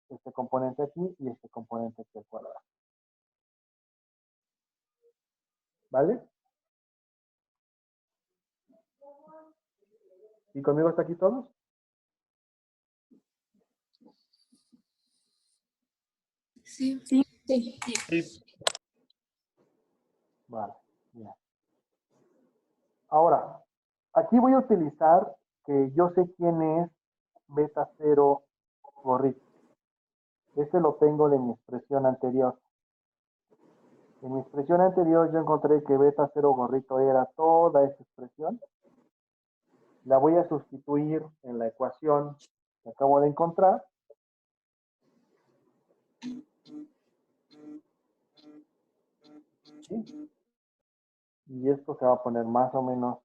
este componente aquí y este componente aquí al cuadrado. ¿Vale? ¿Y conmigo está aquí todos? Sí. Sí. Sí. Sí. Vale, bien. Ahora, aquí voy a utilizar que yo sé quién es beta 0 gorrito. Este lo tengo de mi expresión anterior. En mi expresión anterior yo encontré que beta 0 gorrito era toda esta expresión. La voy a sustituir en la ecuación que acabo de encontrar. ¿Sí? Y esto se va a poner más o menos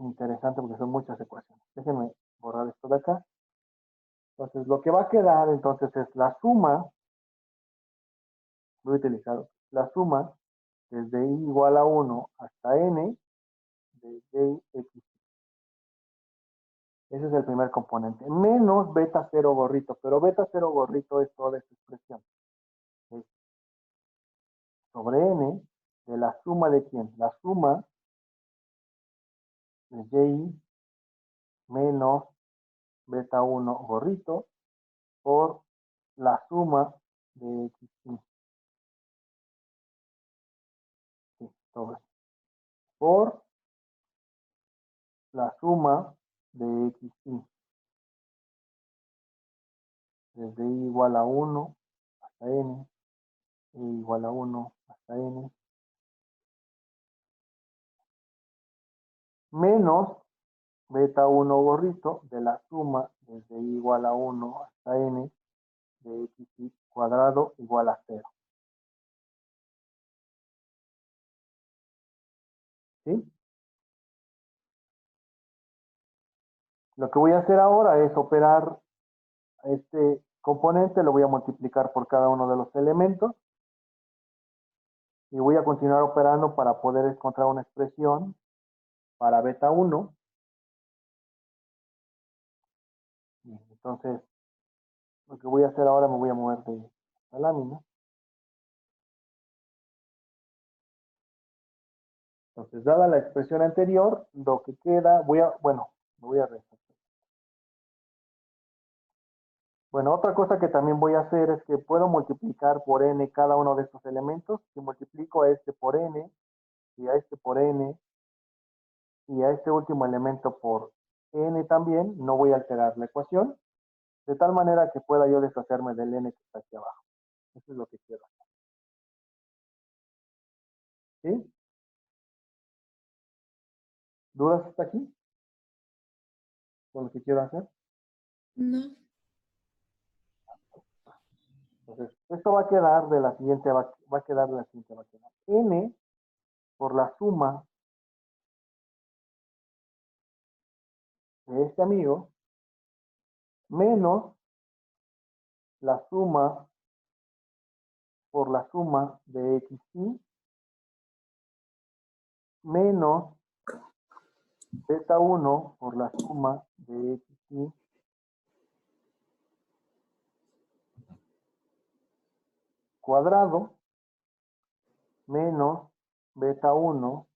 interesante porque son muchas ecuaciones. Déjenme borrar esto de acá. Entonces, lo que va a quedar entonces es la suma, voy a utilizar la suma desde i igual a 1 hasta n de dx. Ese es el primer componente. Menos beta 0 gorrito, pero beta 0 gorrito es toda esta expresión. Es sobre n de la suma de quién? La suma de y menos beta 1 gorrito por la suma de x. Sí, todo esto. Por la suma de x desde i igual a 1 hasta n, i igual a 1 hasta n, menos beta 1 gorrito de la suma desde i igual a 1 hasta n de x cuadrado igual a 0. ¿Sí? Lo que voy a hacer ahora es operar este componente, lo voy a multiplicar por cada uno de los elementos y voy a continuar operando para poder encontrar una expresión para beta 1. Entonces, lo que voy a hacer ahora, me voy a mover de la lámina. Entonces, dada la expresión anterior, lo que queda, me voy a resaltar. Bueno, otra cosa que también voy a hacer es que puedo multiplicar por n cada uno de estos elementos. Si multiplico a este por n, y a este por n, y a este último elemento por n también, no voy a alterar la ecuación, de tal manera que pueda yo deshacerme del n que está aquí abajo. Eso es lo que quiero hacer. ¿Sí? ¿Dudas hasta aquí? ¿Con lo que quiero hacer? No. Entonces, esto va a quedar de la siguiente, va a quedar de la siguiente, va a quedar n por la suma de este amigo menos la suma por la suma de xy menos beta 1 por la suma de xy cuadrado menos beta 1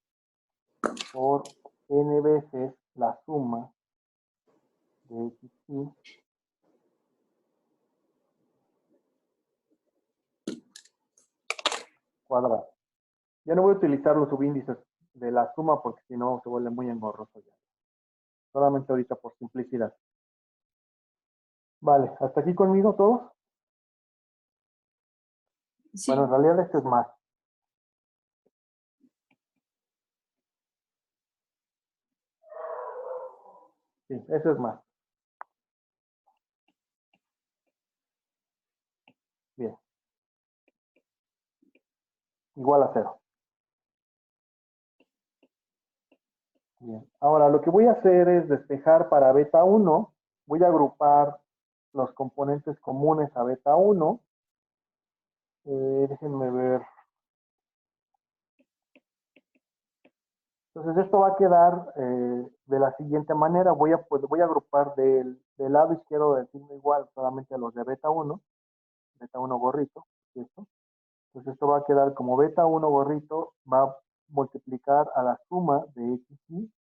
por n veces la suma de xi cuadrado. Ya no voy a utilizar los subíndices de la suma porque si no se vuelve muy engorroso ya. Solamente ahorita por simplicidad. Vale, ¿hasta aquí conmigo todos? Sí. Bueno, en realidad este es más. Sí, eso es más. Bien. Igual a 0. Bien. Ahora lo que voy a hacer es despejar para beta 1. Voy a agrupar los componentes comunes a beta 1. Déjenme ver. Entonces esto va a quedar de la siguiente manera. Voy a agrupar del lado izquierdo del signo igual solamente a los de beta 1 gorrito. ¿Cierto? Entonces esto va a quedar como beta 1 gorrito va a multiplicar a la suma de xi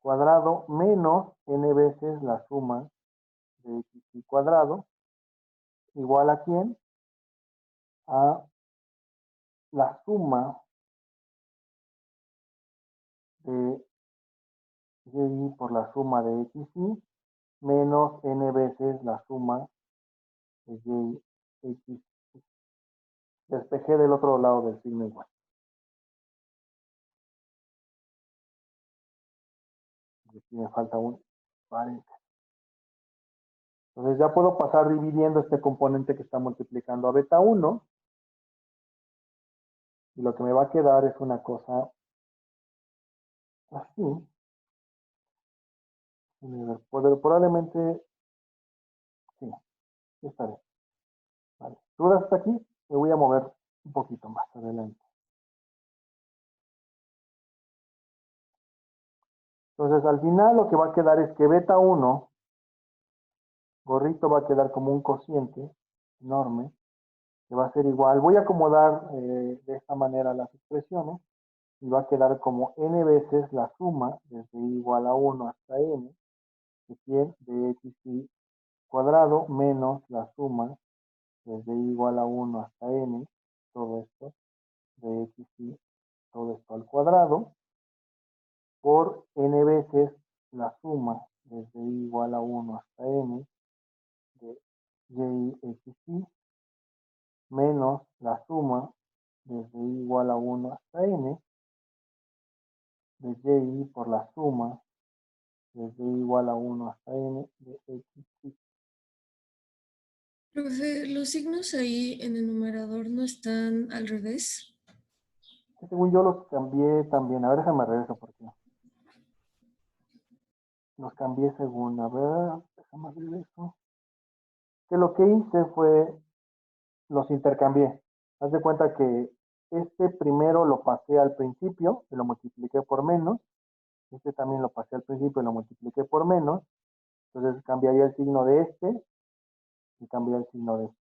cuadrado menos n veces la suma de xi cuadrado igual a quién? A la suma de y por la suma de xi menos n veces la suma de y x. Despejé del otro lado del signo igual. Y aquí me falta un paréntesis. Entonces ya puedo pasar dividiendo este componente que está multiplicando a beta 1. Y lo que me va a quedar es una cosa así. Probablemente, sí, está bien. Vale. ¿Dudas hasta aquí? Me voy a mover un poquito más adelante. Entonces, al final lo que va a quedar es que beta 1, gorrito va a quedar como un cociente enorme, que va a ser igual. Voy a acomodar de esta manera las expresiones y va a quedar como n veces la suma desde i igual a 1 hasta n de xi cuadrado menos la suma desde i igual a 1 hasta n, todo esto, de xi, todo esto al cuadrado, por n veces la suma desde i igual a 1 hasta n de y xi menos la suma desde i igual a 1 hasta n de y por la suma desde i igual a 1 hasta n de xi. Profe, ¿los signos ahí en el numerador no están al revés? Según yo los cambié también. A ver, déjame regreso porque los cambié según. A ver, déjame regreso. Que lo que hice fue los intercambié. Haz de cuenta que este primero lo pasé al principio y lo multipliqué por menos. Este también lo pasé al principio y lo multipliqué por menos. Entonces cambiaría el signo de este y cambiaría el signo de este.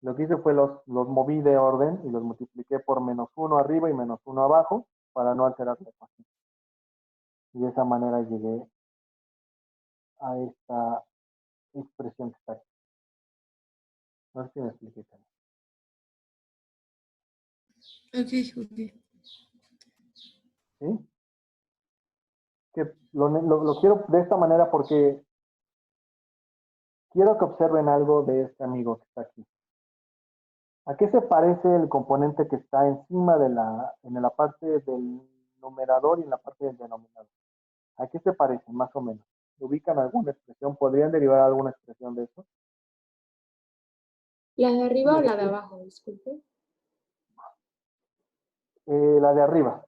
Lo que hice fue los moví de orden y los multipliqué por -1 arriba y -1 abajo para no alterar la ecuación. Y de esa manera llegué a esta expresión que está aquí. No sé si me expliqué también. Ok. ¿Sí? Que lo quiero de esta manera porque quiero que observen algo de este amigo que está aquí. ¿A qué se parece el componente que está encima de en la parte del numerador y en la parte del denominador? ¿A qué se parece, más o menos? ¿Ubican alguna expresión? ¿Podrían derivar alguna expresión de eso? ¿La de arriba o la de abajo? Disculpe. La de arriba.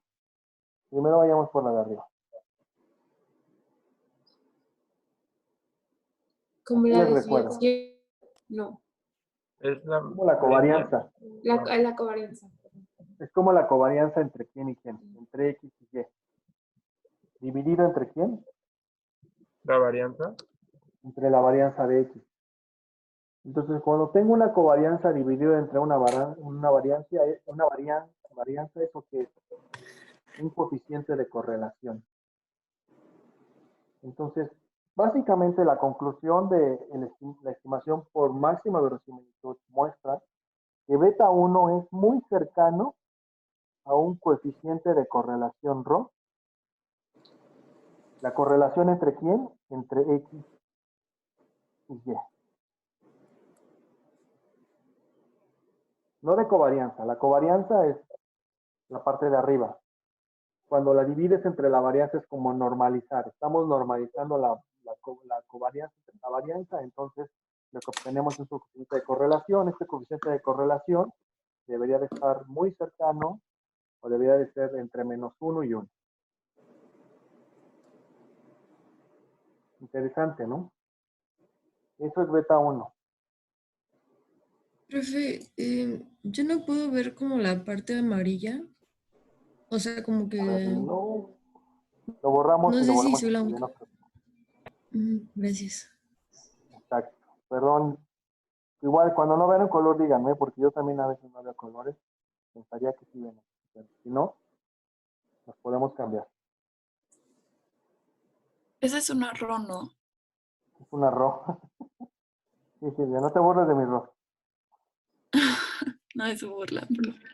Primero vayamos por la de arriba. Como ¿Qué la les recuerda? desviación. No. Es la Como la covarianza. La covarianza. Es como la covarianza entre quién y quién. Entre X y Y. ¿Dividido entre quién? la varianza. Entre la varianza de X. Entonces, cuando tengo una covarianza dividida entre una varianza, ¿eso qué es? Un coeficiente de correlación. Entonces, básicamente la conclusión de la estimación por máxima verosimilitud muestra que beta 1 es muy cercano a un coeficiente de correlación ρ. ¿La correlación entre quién? Entre X y Y. No de covarianza. La covarianza es la parte de arriba. Cuando la divides entre la varianza es como normalizar. Estamos normalizando la covarianza entre la varianza, entonces lo que obtenemos es un coeficiente de correlación. Este coeficiente de correlación debería de estar muy cercano o debería de ser entre -1 y 1. Interesante, ¿no? Eso es beta 1. Profe, yo no puedo ver como la parte amarilla. O sea, como A ver, que no, lo borramos no y lo sé si volvemos a soy la escribir. única. Gracias. Exacto. Perdón. Igual, cuando no vean un color, díganme, porque yo también a veces no veo colores. Pensaría que sí ven. Pero si no, los podemos cambiar. Ese es un error, ¿no? Es una roja. Sí, sí, no te burles de mi roja. No es burla, profe.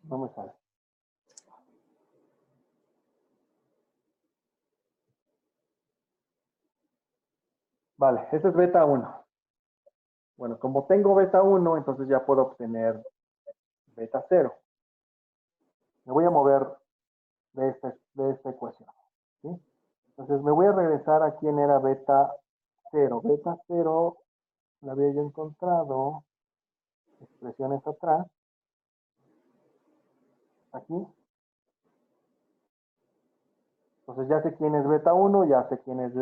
No me sale. Vale, ese es beta 1. Bueno, como tengo beta 1, entonces ya puedo obtener beta 0. Me voy a mover de esta ecuación. ¿Sí? Entonces me voy a regresar a quién era beta 0. Beta 0 la había yo encontrado. Expresiones atrás. Aquí. Entonces ya sé quién es beta 1, ya sé quién es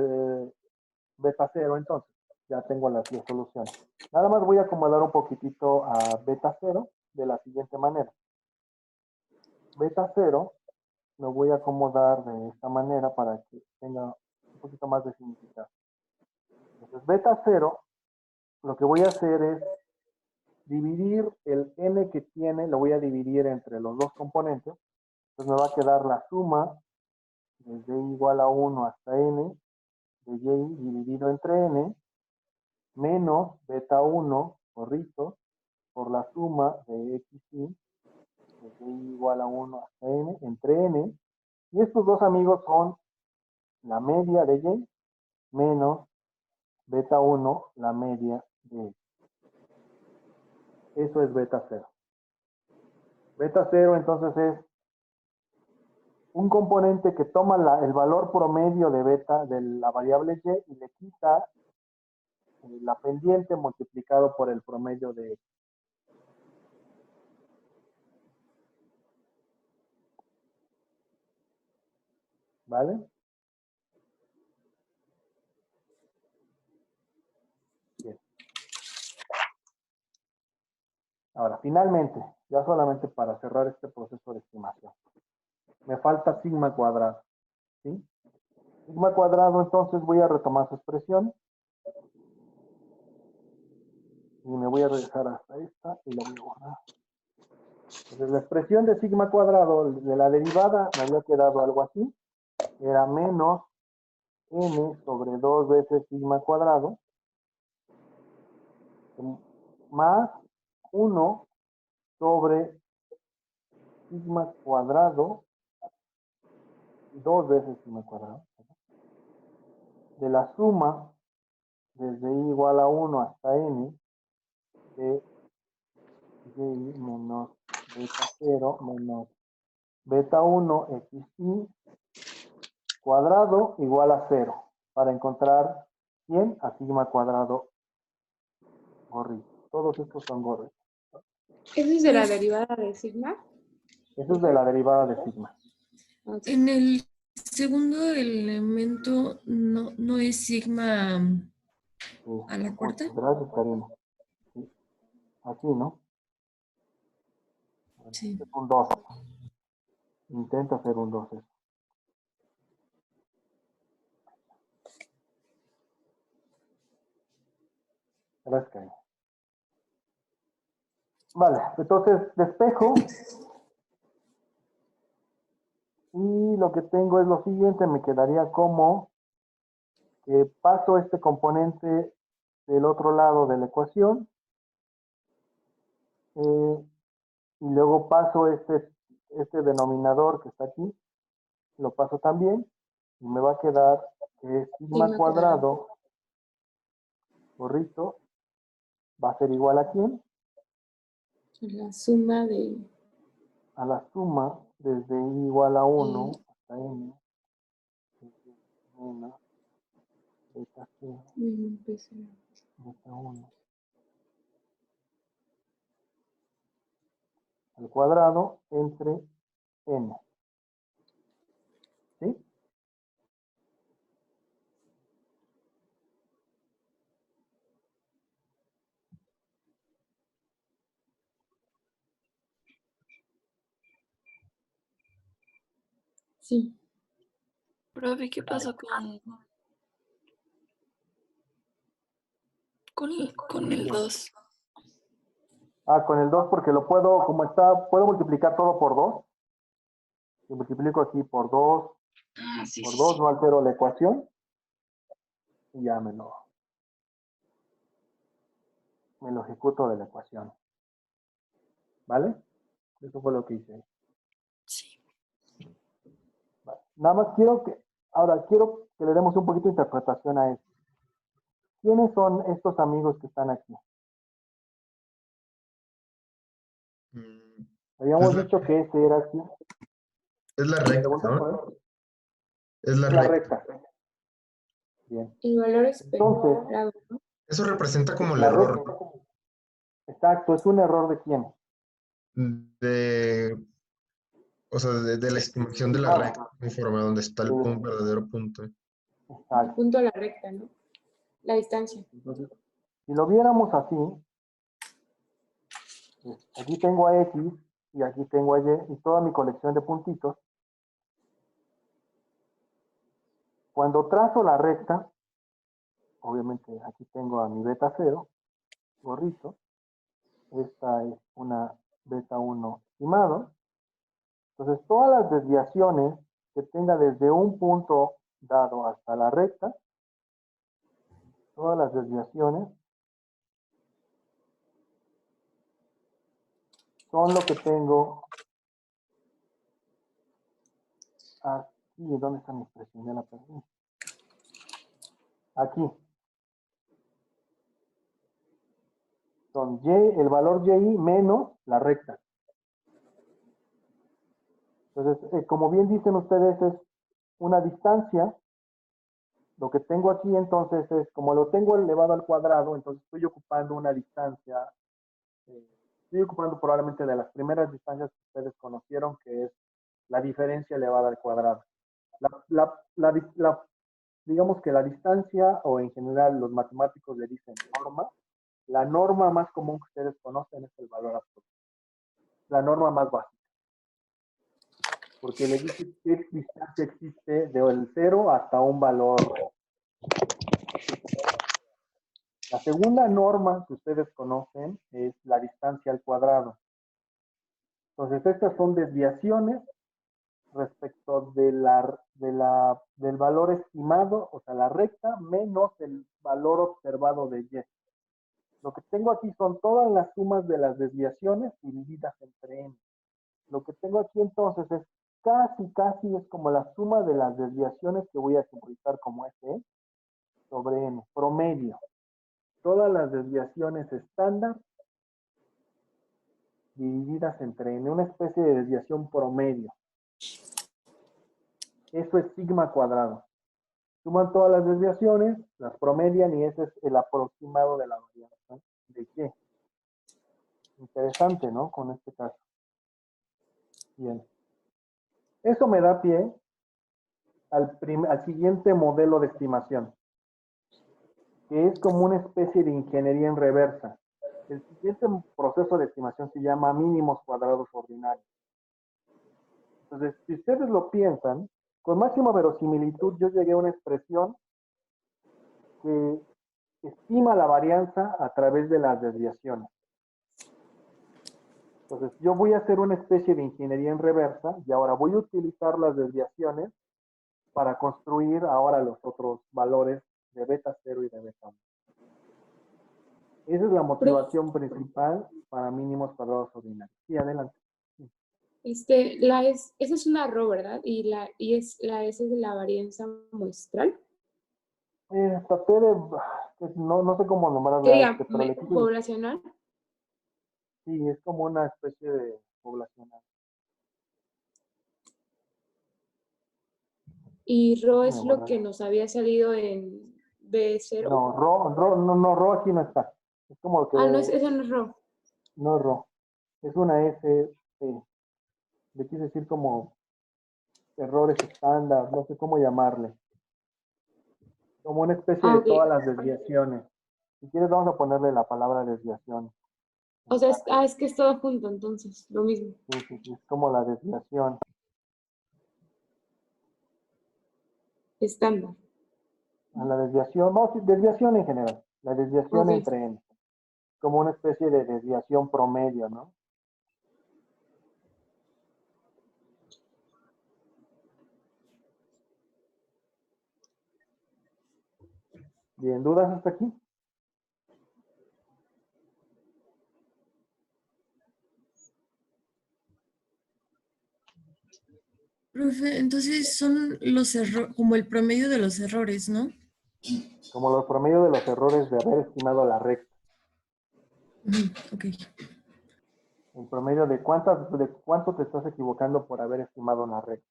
beta 0, entonces ya tengo las 10 soluciones. Nada más voy a acomodar un poquitito a beta 0 de la siguiente manera. Beta 0 lo voy a acomodar de esta manera para que tenga un poquito más de significado. Entonces beta 0, lo que voy a hacer es dividir el n que tiene, lo voy a dividir entre los dos componentes. Entonces me va a quedar la suma desde y igual a 1 hasta n de y dividido entre n menos beta 1 gorrito por la suma de x y desde y igual a 1 hasta n entre n. Y estos dos amigos son la media de y menos beta 1 la media de x. Eso es beta 0. Beta 0 entonces es un componente que toma el valor promedio de beta de la variable y le quita la pendiente multiplicado por el promedio de x. ¿Vale? Bien. Ahora, finalmente, ya solamente para cerrar este proceso de estimación, me falta sigma cuadrado. ¿Sí? Sigma cuadrado, entonces voy a retomar su expresión. Y me voy a regresar hasta esta y la voy a borrar. Entonces, la expresión de sigma cuadrado de la derivada me había quedado algo así. Era menos n sobre 2 veces sigma cuadrado más 1 sobre sigma cuadrado 2 veces sigma cuadrado de la suma desde i igual a 1 hasta n de y menos beta 0 menos beta 1 xy cuadrado igual a 0 para encontrar 100 a sigma cuadrado gorrito. Todos estos son gorritos. ¿Eso es de la derivada de sigma? Eso es de la derivada de sigma. Okay. En el segundo elemento no es sigma a la cuarta. Gracias, Karina. Sí. Aquí, ¿no? Sí. Es un 2. Intenta hacer un 2. Gracias, Karina. Vale, entonces despejo. Y lo que tengo es lo siguiente, me quedaría como que paso este componente del otro lado de la ecuación. Y luego paso este denominador que está aquí, lo paso también, y me va a quedar que sigma cuadrado, gorrito, va a ser igual a ¿quién? La suma de... A la suma desde i igual a 1 hasta n, desde 1, beta 0, beta 1, al cuadrado entre n. ¿Sí? Sí. Profe, ¿qué pasó con el 2? Ah, con el 2 porque lo puedo, como está, puedo multiplicar todo por 2. Si multiplico aquí por 2, Ah, sí, por sí, 2 sí. no altero la ecuación. Y ya me lo ejecuto de la ecuación. ¿Vale? Eso fue lo que hice. Sí. Vale. Nada más quiero que le demos un poquito de interpretación a esto. ¿Quiénes son estos amigos que están aquí? Habíamos dicho que ese era aquí. Es la recta, ¿Pregunta, ¿no? por ahí? Es la La recta. recta. Bien. El valor esperado, Entonces, ¿no? Eso representa como el la error, recta. ¿no? Exacto, ¿es un error de quién? O sea, de la estimación de la recta, conforme a donde está el verdadero punto. Exacto. Punto a la recta, ¿no? La distancia. Entonces, si lo viéramos así, aquí tengo a X y aquí tengo a Y y toda mi colección de puntitos. Cuando trazo la recta, obviamente aquí tengo a mi beta 0, gorrito. Esta es una beta 1 estimado. Entonces, todas las desviaciones que tenga desde un punto dado hasta la recta, todas las desviaciones son lo que tengo aquí. ¿Dónde está mi expresión? Ya la perdí. Aquí. Son Y, el valor Y menos la recta. Entonces, como bien dicen ustedes, es una distancia. Lo que tengo aquí entonces es, como lo tengo elevado al cuadrado, entonces estoy ocupando una distancia, estoy ocupando probablemente de las primeras distancias que ustedes conocieron, que es la diferencia elevada al cuadrado. Digamos que la distancia, o en general los matemáticos le dicen norma, la norma más común que ustedes conocen es el valor absoluto. La norma más básica. Porque le dice qué distancia existe del 0 hasta un valor. La segunda norma que ustedes conocen es la distancia al cuadrado. Entonces, estas son desviaciones respecto del valor estimado, o sea, la recta, menos el valor observado de Y. Lo que tengo aquí son todas las sumas de las desviaciones divididas entre n. Lo que tengo aquí entonces es casi es como la suma de las desviaciones que voy a simbolizar como F sobre n, promedio. Todas las desviaciones estándar divididas entre n, una especie de desviación promedio. Eso es sigma cuadrado. Suman todas las desviaciones, las promedian y ese es el aproximado de la variación de Y. Interesante, ¿no? Con este caso. Bien. Eso me da pie al siguiente modelo de estimación, que es como una especie de ingeniería en reversa. El siguiente proceso de estimación se llama mínimos cuadrados ordinarios. Entonces, si ustedes lo piensan, con máxima verosimilitud yo llegué a una expresión que estima la varianza a través de las desviaciones. Entonces, yo voy a hacer una especie de ingeniería en reversa y ahora voy a utilizar las desviaciones para construir ahora los otros valores de beta 0 y de beta 1. Esa es la motivación principal para mínimos cuadrados ordinarios. Sí, adelante. Esa es una ρ, ¿verdad? Y la S es de la varianza muestral. Traté de, no sé cómo ¿Qué nombrarla, diga? pero le quise- ¿Poblacional? sí, es como una especie de poblacional. Y ρ es Déjame lo borrar. que nos había salido en B0. No, Rho aquí no está. Es como que Ah, no, esa no es ρ. no es Rho. Es una S, le quise decir como errores estándar, no sé cómo llamarle. Como una especie Ah, de ok. todas las desviaciones. Si quieres, vamos a ponerle la palabra desviación. O sea, es que es todo junto, entonces, lo mismo. Sí, es como la desviación. Estándar. A la desviación, no, sí, desviación en general. La desviación Ok. entre n. Como una especie de desviación promedio, ¿no? Bien, ¿dudas hasta aquí? Profe, entonces son los errores, como el promedio de los errores, ¿no? Como los promedios de los errores de haber estimado la recta. Ok. En promedio de cuánto te estás equivocando por haber estimado una recta.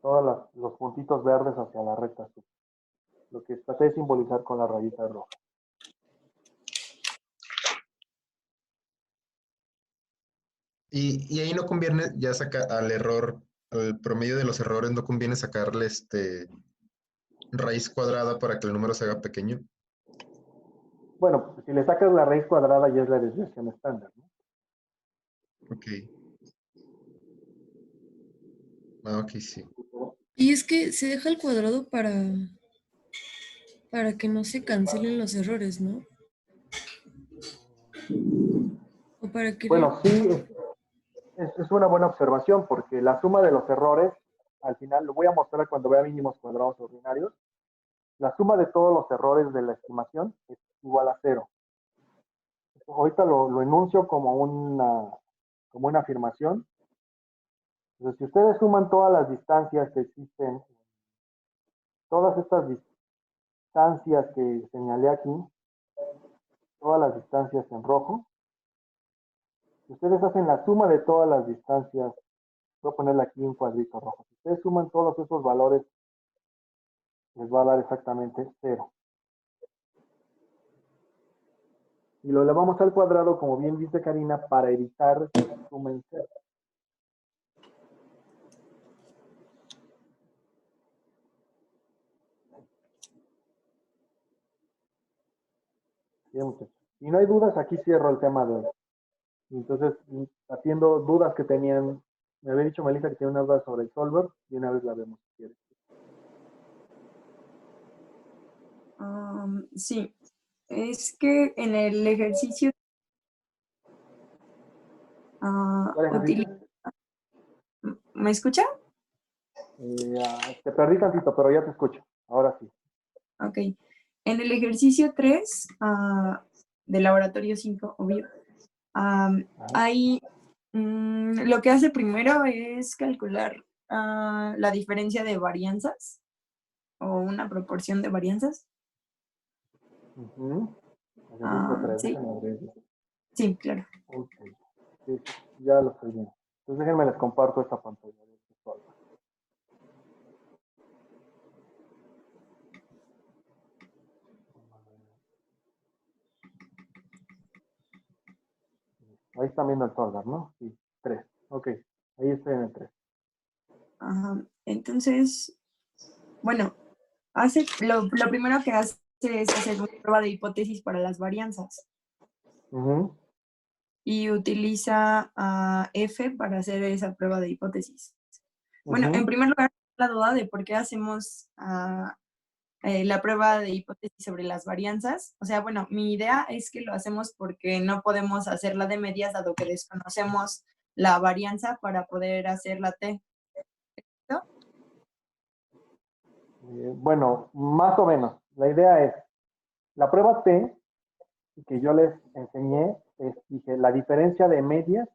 Todos los puntitos verdes hacia la recta azul. Lo que traté de simbolizar con la rayita roja. Y ahí no conviene ya sacar al error, al promedio de los errores, no conviene sacarle raíz cuadrada para que el número se haga pequeño. Bueno, pues si le sacas la raíz cuadrada ya es la desviación estándar, ¿no? Ok. Ah, ok, sí. Y es que se deja el cuadrado para que no se cancelen los errores, ¿no? O para que... Bueno, sí, es una buena observación porque la suma de los errores, al final lo voy a mostrar cuando vea mínimos cuadrados ordinarios, la suma de todos los errores de la estimación es igual a 0. Ahorita lo enuncio como una afirmación. Entonces, si ustedes suman todas las distancias que existen, todas estas distancias que señalé aquí, todas las distancias en rojo, si ustedes hacen la suma de todas las distancias, voy a ponerle aquí un cuadrito rojo. Si ustedes suman todos esos valores, les va a dar exactamente 0. Y lo elevamos al cuadrado, como bien dice Karina, para evitar que sumen 0. Bien, muchachos. Si no hay dudas, aquí cierro el tema de hoy. Entonces, atiendo dudas que tenían. Me había dicho Melissa que tiene una duda sobre el solver y una vez la vemos si quieres. Sí, es que en el ejercicio ¿Cuál ejercicio? ¿Me escucha? Te perdí tantito, pero ya te escucho. Ahora sí. Ok. En el ejercicio 3 del laboratorio 5, obvio, hay lo que hace primero es calcular la diferencia de varianzas o una proporción de varianzas. Ejercicio 3, Sí. déjenme abrir. Sí, claro. Ok. Sí, ya lo estoy viendo. Entonces déjenme les comparto esta pantalla. Ahí están viendo el solver, ¿no? Sí, 3. Ok, ahí estoy en el 3. Ajá. Entonces, bueno, lo primero que hace es hacer una prueba de hipótesis para las varianzas. Y utiliza F para hacer esa prueba de hipótesis. Bueno, en primer lugar, la duda de por qué hacemos la prueba de hipótesis sobre las varianzas. O sea, bueno, mi idea es que lo hacemos porque no podemos hacer la de medias dado que desconocemos la varianza para poder hacer la T. ¿No? Bueno, más o menos. La idea es, la prueba T que yo les enseñé, dije, la diferencia de medias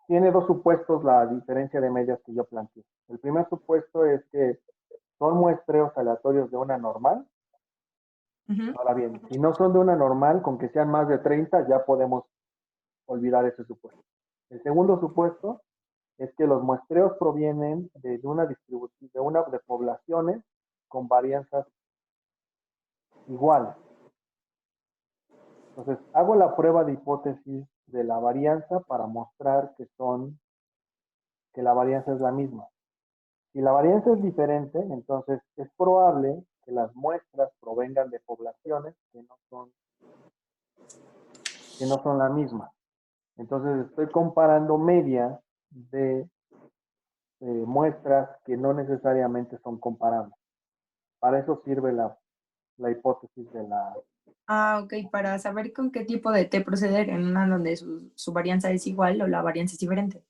tiene dos supuestos la diferencia de medias que yo planteé. El primer supuesto es que son muestreos aleatorios de una normal. Ahora bien, si no son de una normal, con que sean más de 30, ya podemos olvidar ese supuesto. El segundo supuesto es que los muestreos provienen de una distribución, de poblaciones con varianzas iguales. Entonces, hago la prueba de hipótesis de la varianza para mostrar que la varianza es la misma. Si la varianza es diferente, entonces es probable que las muestras provengan de poblaciones que no son la misma. Entonces estoy comparando medias de muestras que no necesariamente son comparables. Para eso sirve la hipótesis de la... Ok, para saber con qué tipo de T proceder en una donde su varianza es igual o la varianza es diferente.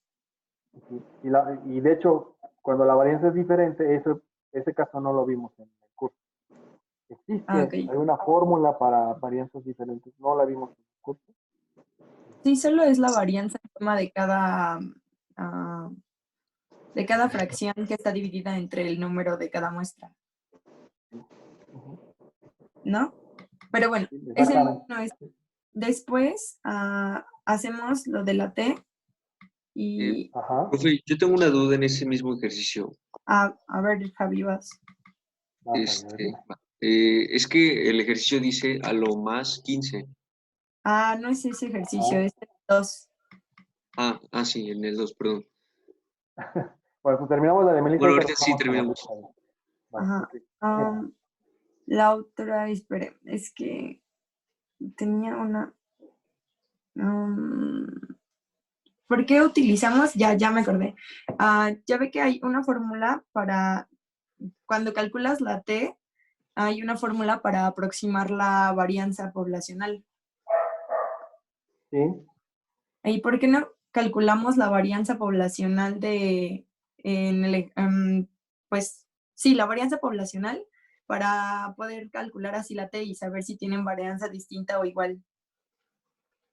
Y de hecho, cuando la varianza es diferente, ese caso no lo vimos en el curso. Existe, Okay. hay una fórmula para varianzas diferentes, no la vimos en el curso. Sí, solo es la varianza en forma de cada fracción que está dividida entre el número de cada muestra. ¿No? Pero bueno, ese no es. Después hacemos lo de la T y... Profe, yo tengo una duda en ese mismo ejercicio. A ver, Javi, vas. Es que el ejercicio dice a lo más 15. No es ese ejercicio, es el 2. Sí, en el 2, perdón. Bueno, pues terminamos la de Melissa. Bueno, ahorita sí terminamos. Ajá. La otra, espere, es que tenía una... ¿por qué utilizamos? Ya me acordé. Ya ve que hay una fórmula para... Cuando calculas la T, hay una fórmula para aproximar la varianza poblacional. Sí. ¿Y por qué no calculamos la varianza poblacional pues sí, la varianza poblacional para poder calcular así la T y saber si tienen varianza distinta o igual?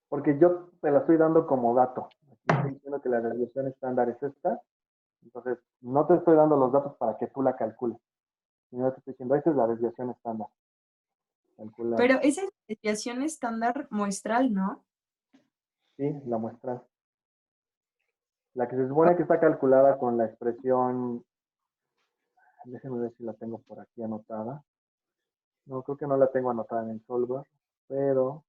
Porque yo te la estoy dando como dato. Aquí estoy diciendo que la desviación estándar es esta. Entonces, no te estoy dando los datos para que tú la calcules. Sino te estoy diciendo, esa es la desviación estándar. Calcular. Pero esa es la desviación estándar muestral, ¿no? Sí, la muestral. La que se supone que está calculada con la expresión... Déjenme ver si la tengo por aquí anotada. No, creo que no la tengo anotada en el solver, pero...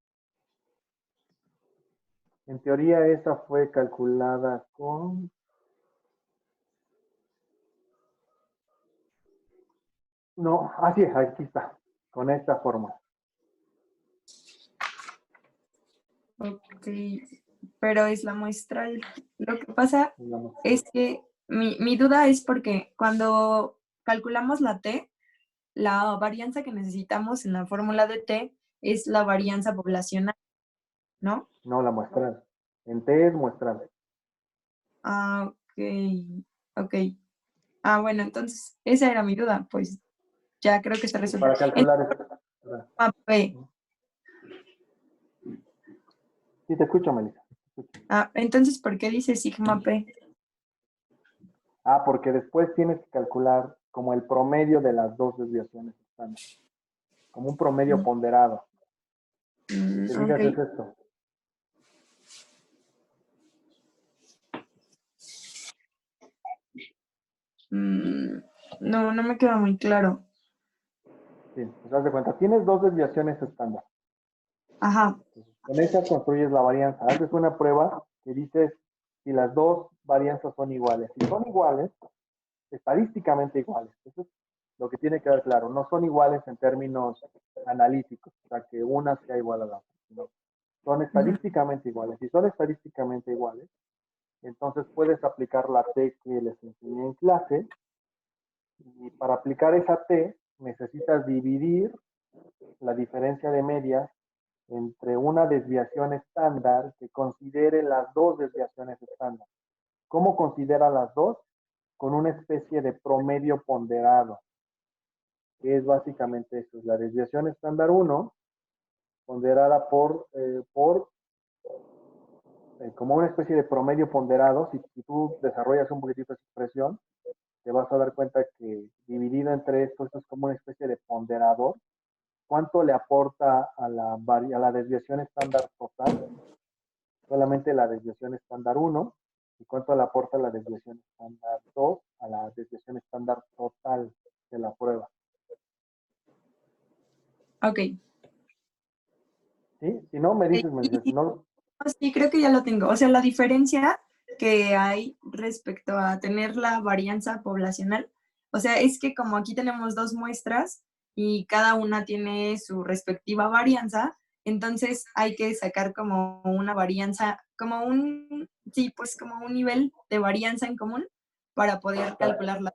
En teoría esa fue calculada con... No, así es, aquí está, con esta fórmula. Ok, pero es la muestral. Lo que pasa es que mi duda es porque cuando calculamos la T, la varianza que necesitamos en la fórmula de T es la varianza poblacional, ¿no? No, la muestral. En T es muestral. Ok. Bueno, entonces esa era mi duda, pues ya creo que está resuelto. Para calcular P. Sí, te escucho, Melissa. Entonces, ¿por qué dice sigma P? Porque después tienes que calcular como el promedio de las dos desviaciones estándar. Como un promedio ponderado. ¿Te fijas es esto? No me queda muy claro. Sí, pues haz de cuenta. Tienes dos desviaciones estándar. Ajá. Entonces, con esa construyes la varianza. Haces una prueba que dices si las dos varianzas son iguales. Si son iguales, estadísticamente iguales. Eso es lo que tiene que quedar claro. No son iguales en términos analíticos, o sea, que una sea igual a la otra. No. Son estadísticamente iguales. Si son estadísticamente iguales, entonces puedes aplicar la T que les enseñé en clase Y para aplicar esa T, necesitas dividir la diferencia de medias entre una desviación estándar que considere las dos desviaciones estándar. ¿Cómo considera las dos? Con una especie de promedio ponderado, que es básicamente eso, es la desviación estándar 1, ponderada como una especie de promedio ponderado. Si tú desarrollas un poquitito esa expresión, te vas a dar cuenta que dividido entre esto es como una especie de ponderador. ¿Cuánto le aporta a la desviación estándar total? Solamente la desviación estándar 1. ¿Y cuánto le aporta la desviación estándar 2 a la desviación estándar total de la prueba? Ok. ¿Sí? Si no, me dices, si no, Sí, creo que ya lo tengo. O sea, la diferencia que hay respecto a tener la varianza poblacional, o sea, es que como aquí tenemos dos muestras y cada una tiene su respectiva varianza, entonces hay que sacar como una varianza, sí, pues como un nivel de varianza en común para poder calcularla.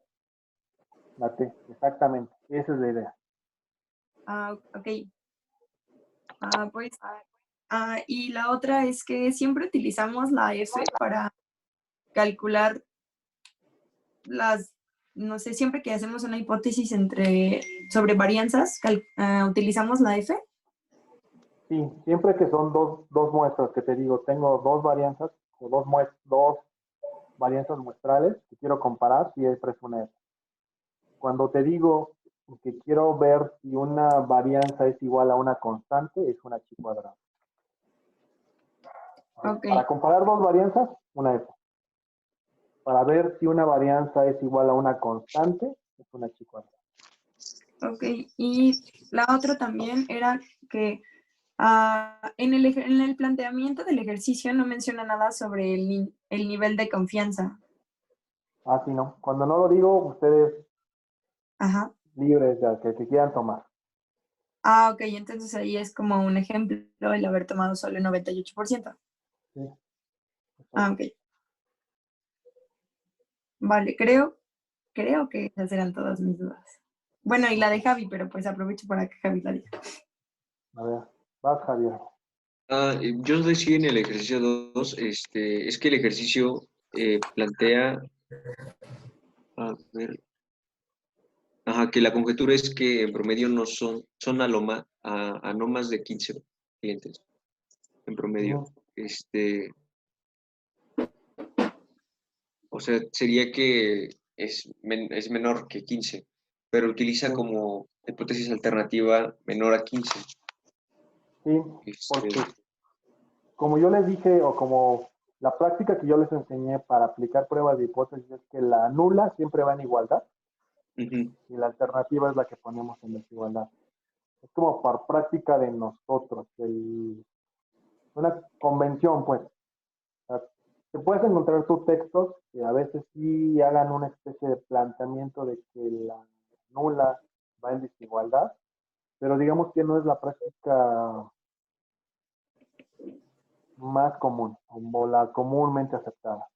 la T, exactamente. Esa es la idea. Ok. Y la otra es que siempre utilizamos la F para calcular no sé, siempre que hacemos una hipótesis sobre varianzas, utilizamos la F. Sí, siempre que son dos muestras que te digo, tengo dos varianzas o dos varianzas muestrales que quiero comparar, siempre es una F. Cuando te digo que quiero ver si una varianza es igual a una constante, es una chi cuadrada. Okay. Para comparar dos varianzas, una F. Para ver si una varianza es igual a una constante, es una chi cuadrada. Ok, y la otra también era que en el planteamiento del ejercicio no menciona nada sobre el nivel de confianza. Ah, sí, no. Cuando no lo digo, ustedes Ajá. libres de que quieran tomar. Ok, entonces ahí es como un ejemplo el haber tomado solo el 98%. Sí. Ok. Vale, creo que esas eran todas mis dudas. Bueno, y la de Javi, pero pues aprovecho para que Javi la diga. A ver, vas, Javier. Yo decía en el ejercicio 2, es que el ejercicio plantea, a ver, que la conjetura es que en promedio no son a no más de 15 clientes, en promedio. O sea, sería que es menor que 15, pero utiliza como hipótesis alternativa menor a 15. Sí, porque como yo les dije, o como la práctica que yo les enseñé para aplicar pruebas de hipótesis es que la nula siempre va en igualdad y la alternativa es la que ponemos en desigualdad. Es como por práctica de nosotros, una convención, pues. O sea, te puedes encontrar tus textos que a veces sí hagan una especie de planteamiento de que la nula va en desigualdad, pero digamos que no es la práctica más común, como la comúnmente aceptada.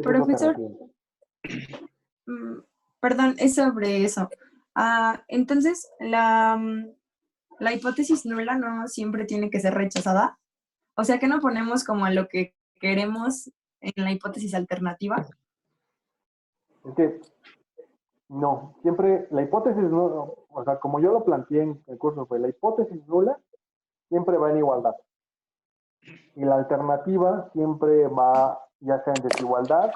Profesor, perdón, es sobre eso. Entonces, la hipótesis nula no siempre tiene que ser rechazada. O sea, que no ponemos como a lo que queremos en la hipótesis alternativa. Es que no, siempre la hipótesis no, o sea, como yo lo planteé en el curso, fue la hipótesis nula siempre va en igualdad. Y la alternativa siempre va ya sea en desigualdad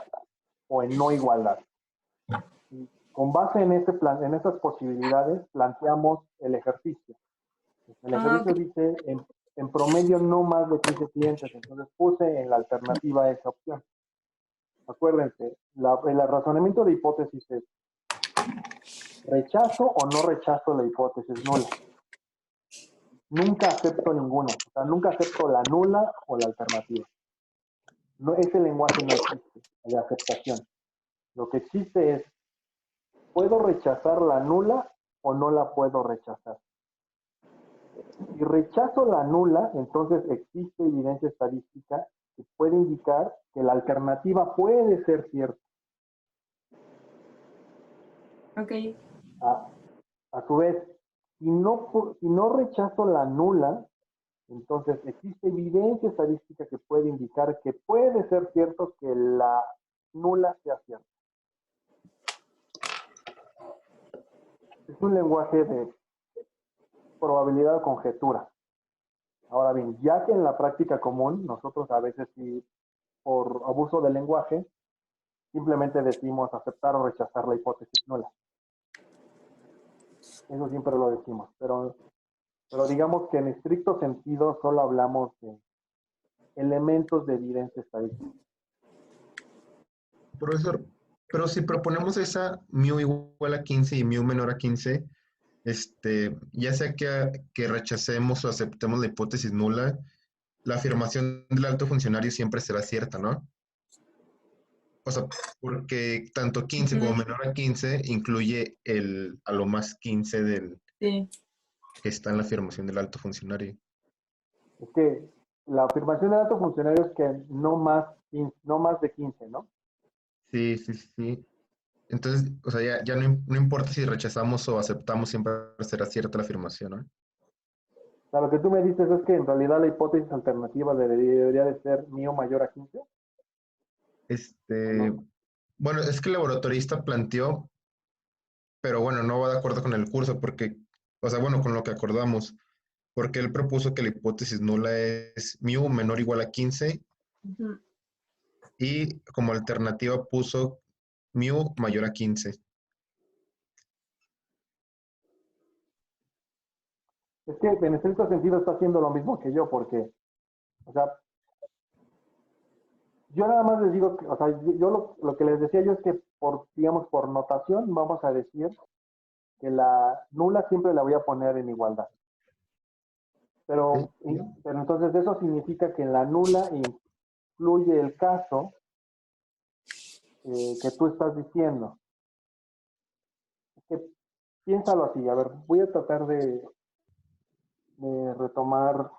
o en no igualdad. Y con base en en esas posibilidades planteamos el ejercicio. El ejercicio dice en promedio no más de 15 clientes, entonces puse en la alternativa esa opción. Acuérdense, el razonamiento de hipótesis es rechazo o no rechazo la hipótesis nula. Nunca acepto ninguna, o sea, nunca acepto la nula o la alternativa. No, ese lenguaje no existe, de aceptación. Lo que existe es, ¿puedo rechazar la nula o no la puedo rechazar? Si rechazo la nula, entonces existe evidencia estadística que puede indicar que la alternativa puede ser cierta. Ok. A su vez, si no rechazo la nula, entonces existe evidencia estadística que puede indicar que puede ser cierto que la nula sea cierta. Es un lenguaje de probabilidad o conjetura. Ahora bien, ya que en la práctica común, nosotros a veces sí, por abuso del lenguaje, simplemente decimos aceptar o rechazar la hipótesis nula. Eso siempre lo decimos, pero digamos que en estricto sentido solo hablamos de elementos de evidencia estadística. Profesor, pero si proponemos esa mu igual a 15 y mu menor a 15, ya sea que rechacemos o aceptemos la hipótesis nula, la afirmación del alto funcionario siempre será cierta, ¿no? O sea, porque tanto 15 como menor a 15 incluye a lo más 15 Sí. que está en la afirmación del alto funcionario. Es que la afirmación del alto funcionario es que no más de 15, ¿no? Sí, sí, sí. Entonces, o sea, ya no importa si rechazamos o aceptamos, siempre será cierta la afirmación, ¿no? O sea, lo que tú me dices es que en realidad la hipótesis alternativa debería de ser mío mayor a 15. No. Bueno, es que el laboratorista planteó, pero bueno, no va de acuerdo con el curso porque, o sea, bueno, con lo que acordamos, porque él propuso que la hipótesis nula es mu menor o igual a 15 y como alternativa puso mu mayor a 15. Es que en estricto sentido está haciendo lo mismo que yo, porque, o sea, yo nada más les digo, o sea, yo lo que les decía yo es que digamos, por notación, vamos a decir que la nula siempre la voy a poner en igualdad. Pero entonces eso significa que en la nula incluye el caso que tú estás diciendo. Es que piénsalo así, a ver, voy a tratar de retomar.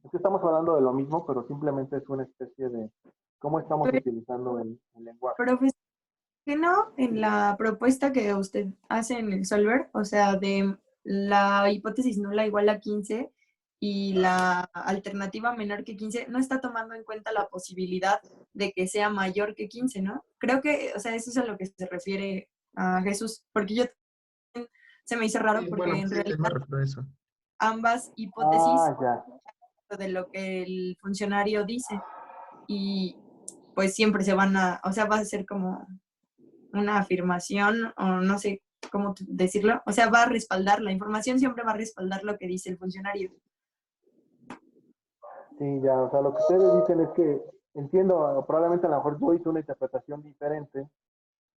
Es que estamos hablando de lo mismo, pero simplemente es una especie de cómo estamos utilizando el lenguaje. Profesor, ¿qué no en la propuesta que usted hace en el solver, o sea, de la hipótesis nula igual a 15 y la alternativa menor que 15, no está tomando en cuenta la posibilidad de que sea mayor que 15, ¿no? Creo que, o sea, eso es a lo que se refiere a Jesús, porque yo también se me hizo raro Sí, porque bueno, en sí, realidad me refiero a eso. ambas hipótesis ya. de lo que el funcionario dice y pues siempre se van a, o sea, va a ser como una afirmación o no sé cómo decirlo, o sea, va a respaldar, la información siempre va a respaldar lo que dice el funcionario. Sí, ya, o sea, lo que ustedes dicen es que, entiendo, probablemente a lo mejor yo hice una interpretación diferente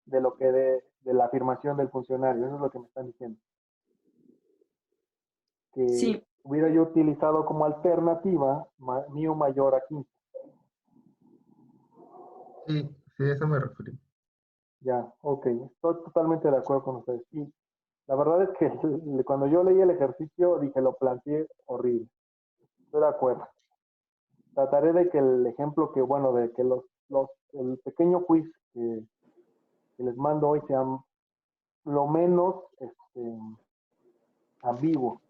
de lo que de la afirmación del funcionario, eso es lo que me están diciendo. Que sí. hubiera yo utilizado como alternativa mío mayor a 15. Sí, sí, a eso me referí. Ya, ok, estoy totalmente de acuerdo con ustedes. Y la verdad es que cuando yo leí el ejercicio dije, lo planteé horrible. Estoy de acuerdo. Trataré de que el ejemplo que, bueno, de que el pequeño quiz que les mando hoy sean lo menos ambiguo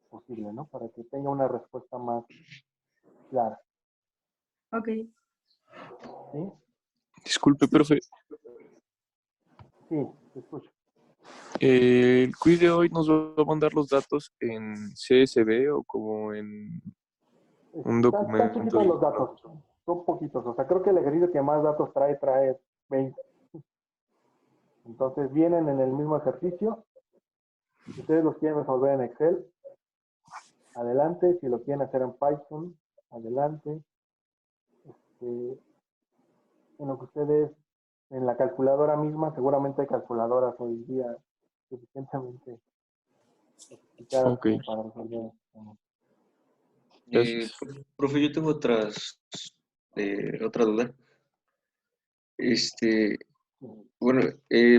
posible, ¿no? Para que tenga una respuesta más clara. Ok. ¿Sí? Disculpe, profe. Sí, te escucho. ¿El quiz de hoy nos va a mandar los datos en CSV o como en un Están documento? chiquitos los datos, son poquitos. O sea, creo que el ejercicio que más datos trae 20. Entonces vienen en el mismo ejercicio. Si ustedes los quieren resolver en Excel, adelante. Si lo quieren hacer en Python, adelante. En lo que ustedes, en la calculadora misma, seguramente hay calculadoras hoy día suficientemente sofisticadas como para resolver esto. Profe, yo tengo otra duda. Bueno,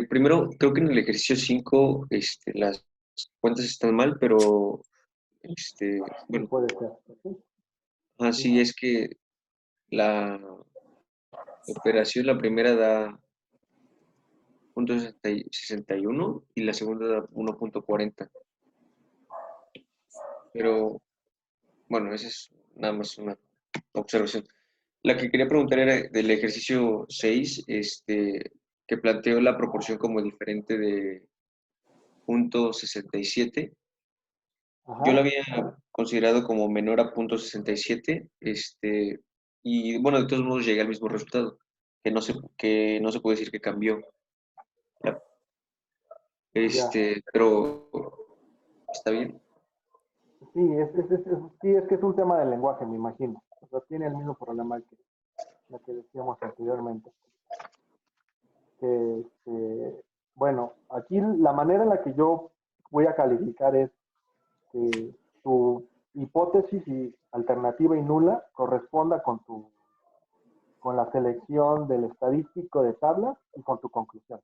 primero, creo que en el ejercicio 5 las cuentas están mal, pero bueno, puede ser. así es que la operación, la primera .61 y la segunda da 1.40. Pero bueno, esa es nada más una observación. La que quería preguntar era del ejercicio 6, que planteó la proporción como diferente de .67. Yo la Ajá. había considerado como menor a .67, y bueno, de todos modos llegué al mismo resultado, que no se puede decir que cambió. Ya. Ya. Pero está bien. Sí, sí, es que es un tema de lenguaje, me imagino. O sea, tiene el mismo problema que la que decíamos anteriormente. Bueno, aquí la manera en la que yo voy a calificar es que tu hipótesis y alternativa y nula corresponda con la selección del estadístico de tablas y con tu conclusión.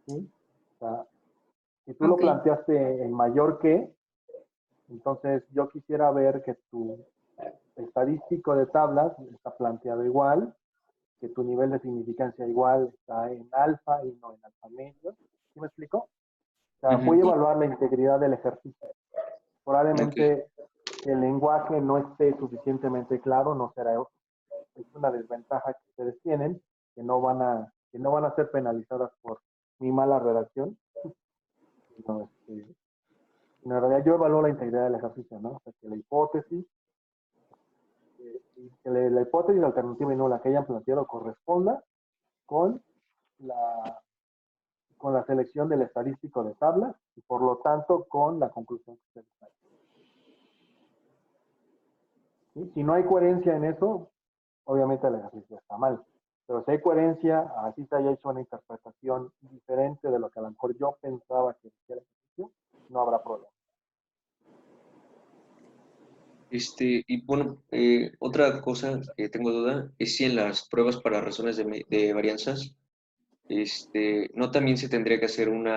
¿Sí? O sea, si tú lo Ok. planteaste en mayor que, entonces yo quisiera ver que tu estadístico de tablas está planteado igual, que tu nivel de significancia igual está en alfa y no en alfa medio. ¿Sí me explico? O sea, voy a Ujú. evaluar la integridad del ejercicio. Ok. Probablemente el lenguaje no esté suficientemente claro, no será, es una desventaja que ustedes tienen, que no van a ser penalizadas por mi mala redacción, sino, en realidad yo evalúo la integridad del ejercicio, ¿no? O sea, que la hipótesis, la hipótesis alternativa y nula que hayan planteado corresponda con la, con la selección del estadístico de tablas y por lo tanto con la conclusión que ustedes saquen. ¿Sí? Si no hay coherencia en eso, obviamente el ejercicio está mal. Pero si hay coherencia, así se haya hecho una interpretación diferente de lo que a lo mejor yo pensaba que decía el ejercicio, no habrá problema. Y bueno, otra cosa que tengo duda es si en las pruebas para razones de varianzas, no también se tendría que hacer un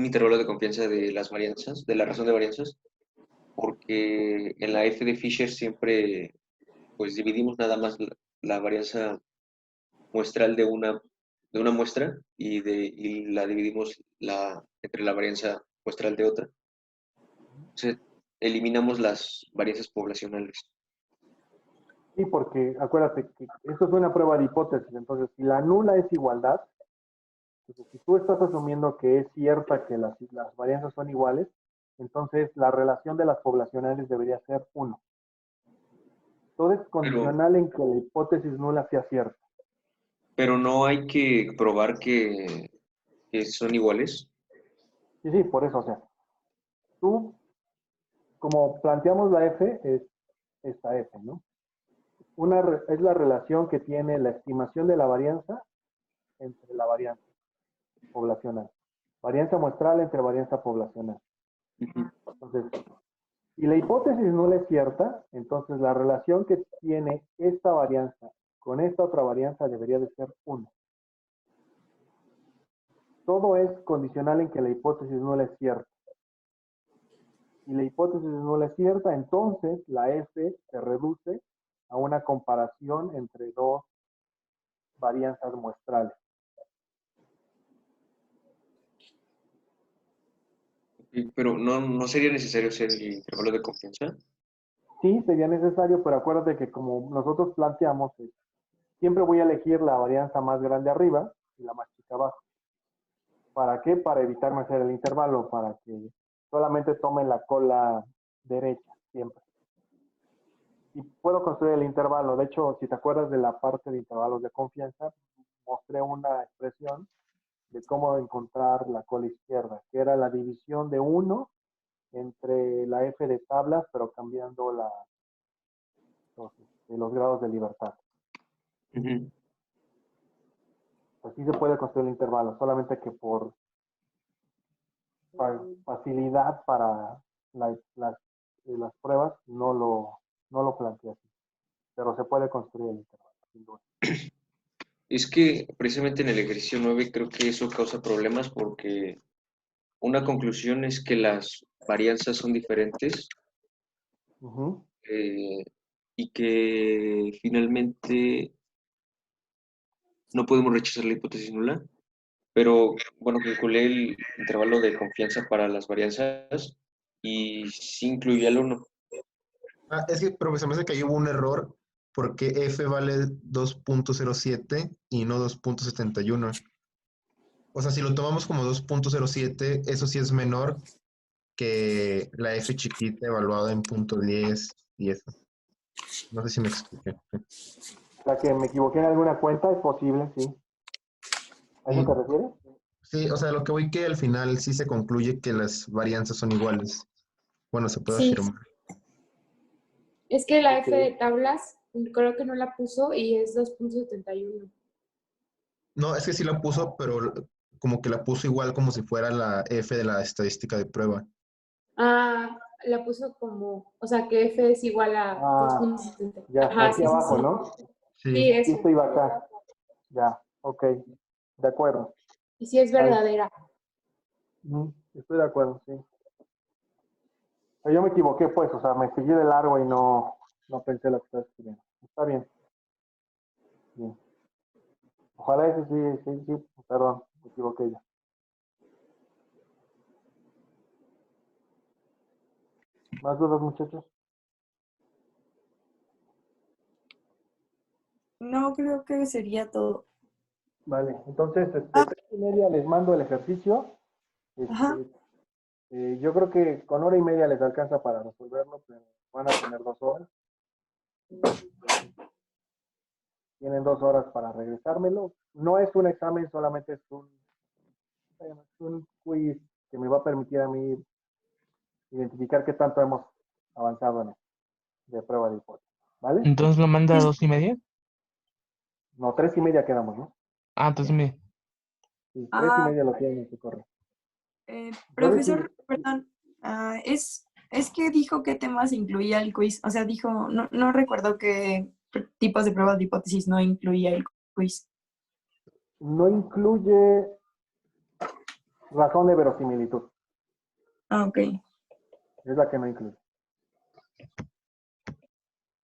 intervalo de confianza de las varianzas, de la razón de varianzas, porque en la F de Fisher siempre pues dividimos nada más la varianza muestral de una muestra y la dividimos entre la varianza muestral de otra. O sea, eliminamos las varianzas poblacionales. Sí, porque acuérdate que esto es una prueba de hipótesis, entonces si la nula es igualdad, entonces si tú estás asumiendo que es cierta que las varianzas son iguales, entonces la relación de las poblacionales debería ser 1. Todo es Pero, condicional en que la hipótesis nula sea cierta. pero no hay que probar que son iguales. Sí, sí, por eso, o sea, tú, como planteamos la F, es esta F, ¿no? Es la relación que tiene la estimación de la varianza entre la varianza poblacional. Varianza muestral entre varianza poblacional. Entonces, si la hipótesis nula es cierta, entonces la relación que tiene esta varianza con esta otra varianza debería de ser 1. Todo es condicional en que la hipótesis nula es cierta. Si la hipótesis nula es cierta, entonces la F se reduce a una comparación entre dos varianzas muestrales. Pero no sería necesario hacer el intervalo de confianza. Sí, sería necesario, pero acuérdate que como nosotros planteamos, siempre voy a elegir la varianza más grande arriba y la más chica abajo. ¿Para qué? Para evitarme hacer el intervalo, para que solamente tome la cola derecha, siempre. Y puedo construir el intervalo. De hecho, si te acuerdas de la parte de intervalos de confianza, mostré una expresión de cómo encontrar la cola izquierda, que era la división de 1 entre la F de tablas, pero cambiando los grados de libertad. Uh-huh. Así se puede construir el intervalo, solamente que por facilidad para las pruebas no lo planteé así, pero se puede construir el intervalo, sin duda. Es que precisamente en el ejercicio 9 creo que eso causa problemas porque una conclusión es que las varianzas son diferentes, Uh-huh. y que finalmente no podemos rechazar la hipótesis nula, pero bueno, calculé el intervalo de confianza para las varianzas y sí incluía el 1. Ah, es que, pero se me hace que ahí hubo un error porque F vale 2.07 y no 2.71. O sea, si lo tomamos como 2.07, eso sí es menor que la F chiquita evaluada en .10 y eso. No sé si me expliqué. O sea, que me equivoqué en alguna cuenta, es posible, sí. ¿A eso te refieres? Sí, o sea, lo que voy que al final sí se concluye que las varianzas son iguales. Bueno, se puede Sí, afirmar. es que la Ok. F de tablas creo que no la puso y es 2.71. No, es que sí la puso, pero como que la puso igual como si fuera la F de la estadística de prueba. Ah, la puso como, o sea, que F es igual a Ah, 2.70. ya, Ajá, aquí sí, sí, abajo, sí. ¿no? Sí, Sí. Y eso. esto iba acá. Ya, ok. De acuerdo. Y sí es verdadera. Estoy de acuerdo, sí. Pero yo me equivoqué, pues, o sea, me seguí de largo y no pensé lo que estaba escribiendo. Está bien. Bien. Ojalá ese sí, perdón, me equivoqué ya. ¿Más dudas, muchachos? No, creo que sería todo. Vale, entonces, Ah, 3:30 les mando el ejercicio. ajá. Yo creo que con 1:30 les alcanza para resolverlo, pero van a tener 2 horas. Tienen 2 horas para regresármelo. No es un examen, solamente es un quiz que me va a permitir a mí identificar qué tanto hemos avanzado en esto de prueba de hipótesis. ¿Vale? Entonces lo manda a 2:30. No, 3:30 quedamos, ¿no? Ah, 2:30. Sí, Ah, 3:30 lo tienen en su correo. Yo profesor, recibí, perdón. Es que dijo qué temas incluía el quiz. O sea, dijo, no recuerdo qué tipos de pruebas de hipótesis no incluía el quiz. no incluye razón de verosimilitud. Ah, ok. Es la que no incluye.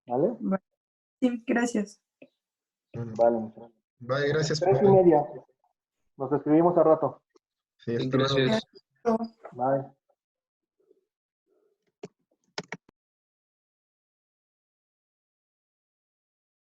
¿Vale? Bueno, sí, gracias. Vale, muchachos. Vale, gracias, Tres y profe. media. Nos escribimos al rato. Sí, Sí, hasta luego. gracias. Bye.